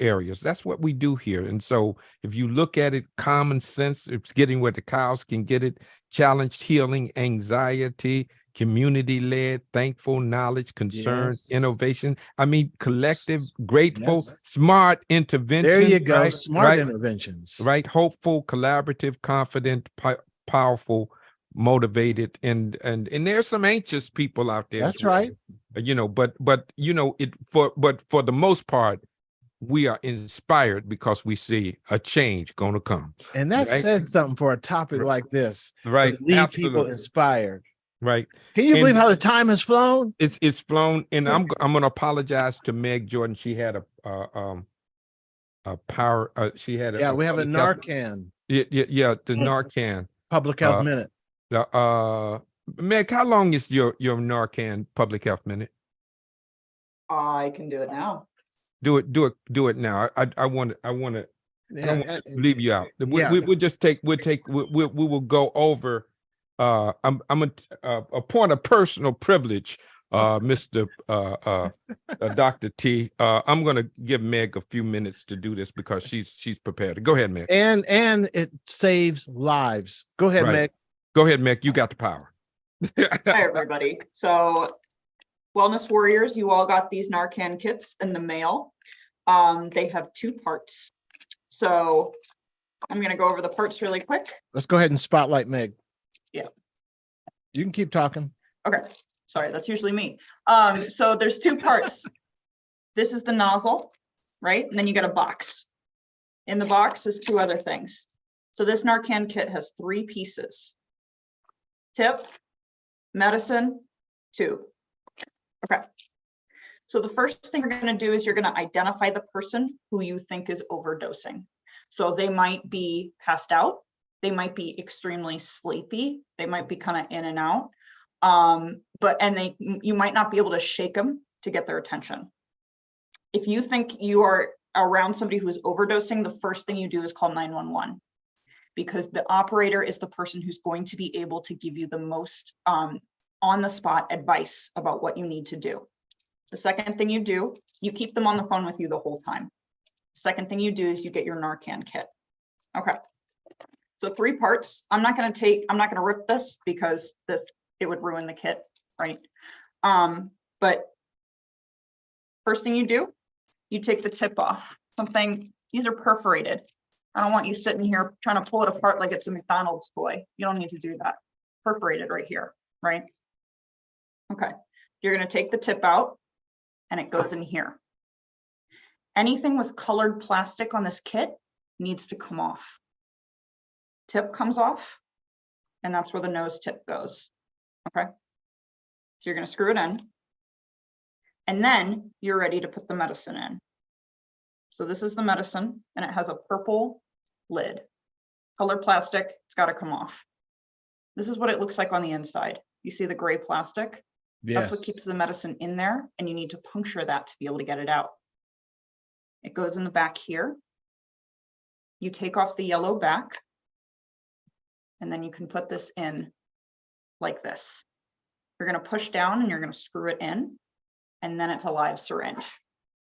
areas. That's what we do here. And so if you look at it, common sense, it's getting where the cows can get it, challenged healing, anxiety, community-led, thankful, knowledge, concern, Yes. innovation. I mean, collective, grateful, Yes. smart intervention. There you go. right? Smart Right? interventions. Right? Hopeful, collaborative, confident, powerful, motivated, and there's some anxious people out there. That's as well, right. You know, but you know, for the most part, we are inspired because we see a change going to come. And that Right? says something for a topic like this. Right? To leave people Absolutely. inspired. Right. Can you And- believe how the time has flown? It's flown, and I'm going to apologize to Meg Jordan. She had a power. She had Yeah, we have a public health- Narcan, Yeah, the Narcan. public health Uh, minute. Meg, how long is your Narcan public health minute? I can do it now. Do it now. I want to. I don't want to leave you out. Yeah. We'll will go over. I'm a point of personal privilege, Mr. Dr. T. I'm going to give Meg a few minutes to do this because she's prepared. Go ahead, Meg. And it saves lives. Go ahead, Right. Meg. Go ahead, Meg. You got the power. Hi, everybody. So Wellness Warriors, you all got these Narcan kits in the mail. They have 2 parts. So I'm going to go over the parts really quick. Let's go ahead and spotlight Meg. Yeah. You can keep talking. Okay, sorry, that's usually me. So there's 2 parts. This is the nozzle, right? And then you got a box. In the box is 2 other things. So this Narcan kit has 3 pieces. Tip, medicine, tube. Okay. So the first thing you're going to do is you're going to identify the person who you think is overdosing. So they might be passed out. They might be extremely sleepy. They might be kind of in and out. You might not be able to shake them to get their attention. If you think you are around somebody who is overdosing, the first thing you do is call 911, because the operator is the person who's going to be able to give you the most on the spot advice about what you need to do. The second thing you do, you keep them on the phone with you the whole time. Second thing you do is you get your Narcan kit. Okay. So 3 parts. I'm not going to rip this because it would ruin the kit, right? But first thing you do, you take the tip off. These are perforated. I don't want you sitting here trying to pull it apart like it's a McDonald's toy. You don't need to do that. Perforated right here, right? Okay. You're going to take the tip out and it goes in here. Anything with colored plastic on this kit needs to come off. Tip comes off, and that's where the nose tip goes. Okay. So you're going to screw it in, and then you're ready to put the medicine in. So this is the medicine, and it has a purple lid. Colored plastic, it's got to come off. This is what it looks like on the inside. You see the gray plastic? That's what keeps the medicine in there, and you need to puncture that to be able to get it out. It goes in the back here. You take off the yellow back, and then you can put this in like this. You're going to push down and you're going to screw it in, and then it's a live syringe.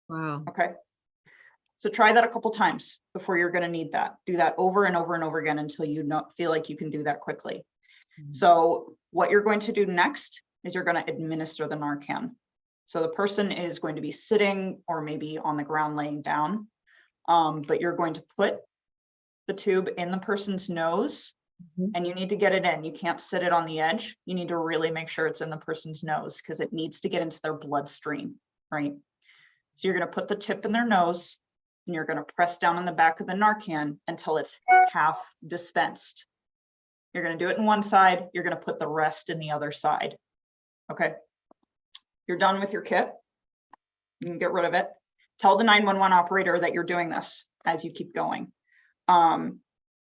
Wow. Okay. So try that a couple times before you're going to need that. Do that over and over and over again until you feel like you can do that quickly. So what you're going to do next is you're going to administer the Narcan. So the person is going to be sitting or maybe on the ground laying down, but you're going to put the tube in the person's nose and you need to get it in. You can't sit it on the edge. You need to really make sure it's in the person's nose because it needs to get into their bloodstream, right? So you're going to put the tip in their nose and you're going to press down on the back of the Narcan until it's half dispensed. You're going to do it in one side. You're going to put the rest in the other side. Okay. You're done with your kit. You can get rid of it. Tell the 911 operator that you're doing this as you keep going.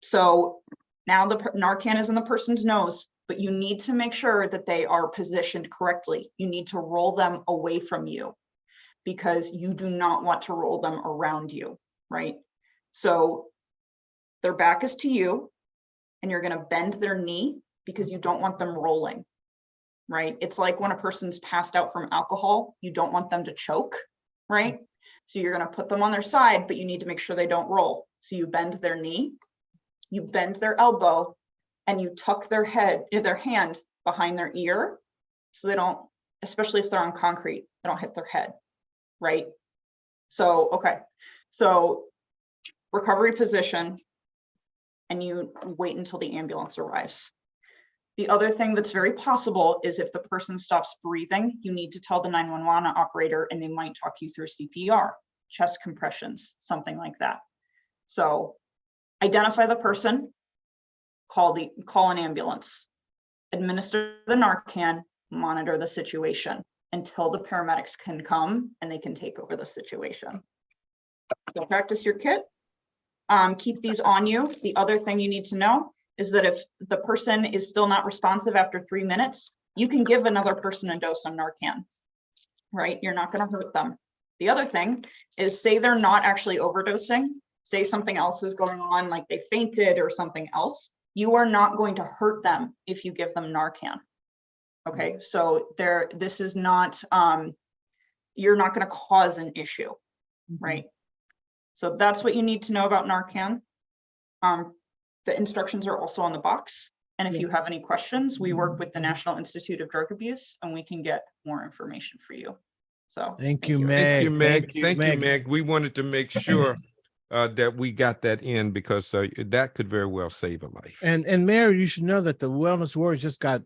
So now the Narcan is in the person's nose, but you need to make sure that they are positioned correctly. You need to roll them away from you because you do not want to roll them around you, right? So their back is to you and you're going to bend their knee because you don't want them rolling, right? It's like when a person's passed out from alcohol, you don't want them to choke, right? So you're going to put them on their side, but you need to make sure they don't roll. So you bend their knee, you bend their elbow, and you tuck their hand behind their ear so they don't, especially if they're on concrete, they don't hit their head, right? So, okay. So recovery position, and you wait until the ambulance arrives. The other thing that's very possible is if the person stops breathing, you need to tell the 911 operator and they might talk you through CPR, chest compressions, something like that. So identify the person, call an ambulance, administer the Narcan, monitor the situation until the paramedics can come and they can take over the situation. So practice your kit. Keep these on you. The other thing you need to know is that if the person is still not responsive after 3 minutes, you can give another person a dose of Narcan, right? You're not going to hurt them. The other thing is, say they're not actually overdosing, say something else is going on, like they fainted or something else, you are not going to hurt them if you give them Narcan. Okay, so this is not, you're not going to cause an issue, right? So that's what you need to know about Narcan. The instructions are also on the box. And if you have any questions, we work with the National Institute of Drug Abuse and we can get more information for you. So Thank you, Meg. Thank you, Meg. Thank you, Meg. We wanted to make sure that we got that in because that could very well save a life. And Mary, you should know that the Wellness Warriors just got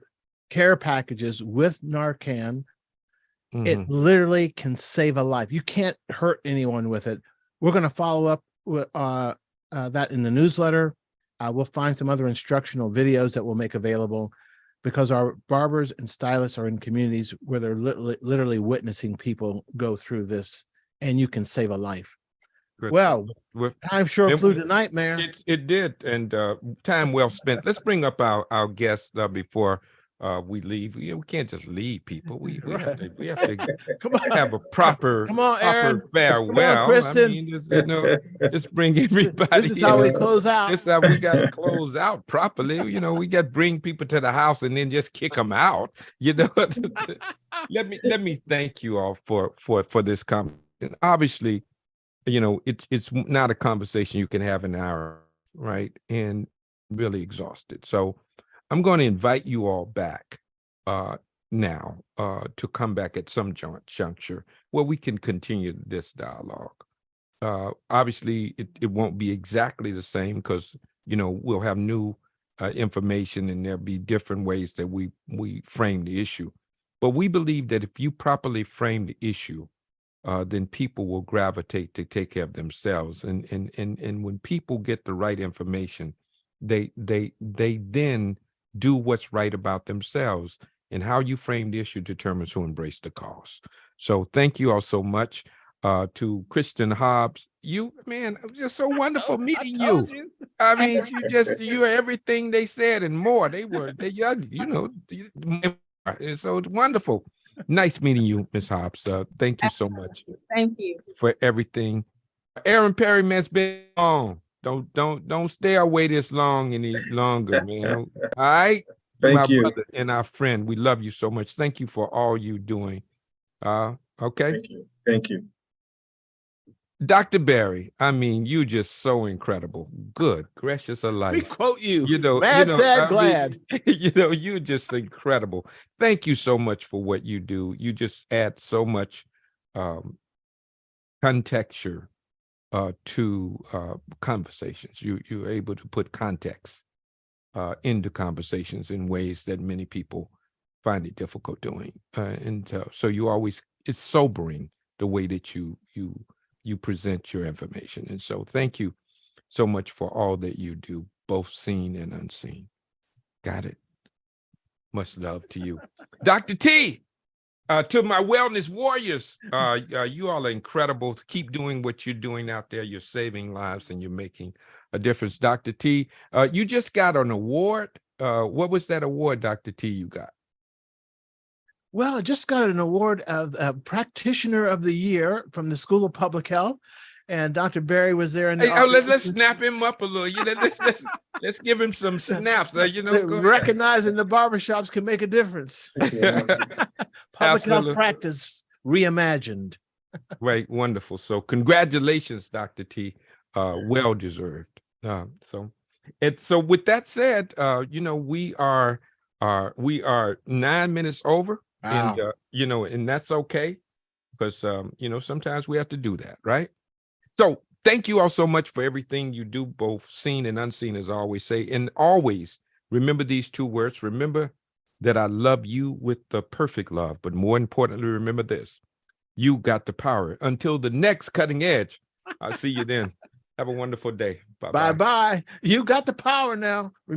care packages with Narcan. It literally can save a life. You can't hurt anyone with it. We're going to follow up with that in the newsletter. We'll find some other instructional videos that we'll make available because our barbers and stylists are in communities where they're literally witnessing people go through this, and you can save a life. Good. Well, time sure flew tonight, man. It did, and time well spent. Let's bring up our guests before we leave. We can't just leave people. We have to have a proper, farewell. Kristen. I mean, just bring everybody. This is how we close out. This is how we got to close out properly. We got to bring people to the house and then just kick them out. Let me thank you all for this conversation. Obviously, it's not a conversation you can have an hour, right? And really exhausted. So I'm going to invite you all back now to come back at some juncture where we can continue this dialogue. Obviously, it won't be exactly the same because, we'll have new information and there'll be different ways that we frame the issue. But we believe that if you properly frame the issue, then people will gravitate to take care of themselves. And when people get the right information, they then do what's right about themselves, and how you frame the issue determines who embrace the cause. So thank you all so much to Kristen Hobbs. You, man, it was just so wonderful meeting you. I mean, you're everything they said and more. So it's wonderful. Nice meeting you, Ms. Hobbs. Thank you so much. Thank you for everything. Aaron Perry, man, it's been long. Don't stay away this long any longer, man. All right. Thank you. Brother and our friend, we love you so much. Thank you for all you doing. Okay. Thank you. Dr. Barry, I mean, you just so incredible. Good gracious alive. We quote you. Glad. You're just incredible. Thank you so much for what you do. You just add so much contexture to conversations. You're able to put context into conversations in ways that many people find it difficult doing. So you always, it's sobering the way that you present your information. And so thank you so much for all that you do, both seen and unseen. Got it. Much love to you. Dr. T, to my wellness warriors, you all are incredible. Keep doing what you're doing out there. You're saving lives and you're making a difference. Dr. T, you just got an award. What was that award, Dr. T, you got? Well, I just got an award of Practitioner of the Year from the School of Public Health. And Dr. Barry was there. In the Let's snap him up a little. Let's give him some snaps. Go ahead. Recognizing the barbershops can make a difference. Public health practice reimagined. Right, wonderful. So congratulations, Dr. T. Well deserved. So with that said, we are 9 minutes over. Wow. And and that's okay, because sometimes we have to do that, right? So thank you all so much for everything you do, both seen and unseen, as I always say. And always remember these 2 words. Remember that I love you with the perfect love. But more importantly, remember this: you got the power. Until the next cutting edge, I'll see you then. Have a wonderful day. Bye-bye. Bye-bye. You got the power now.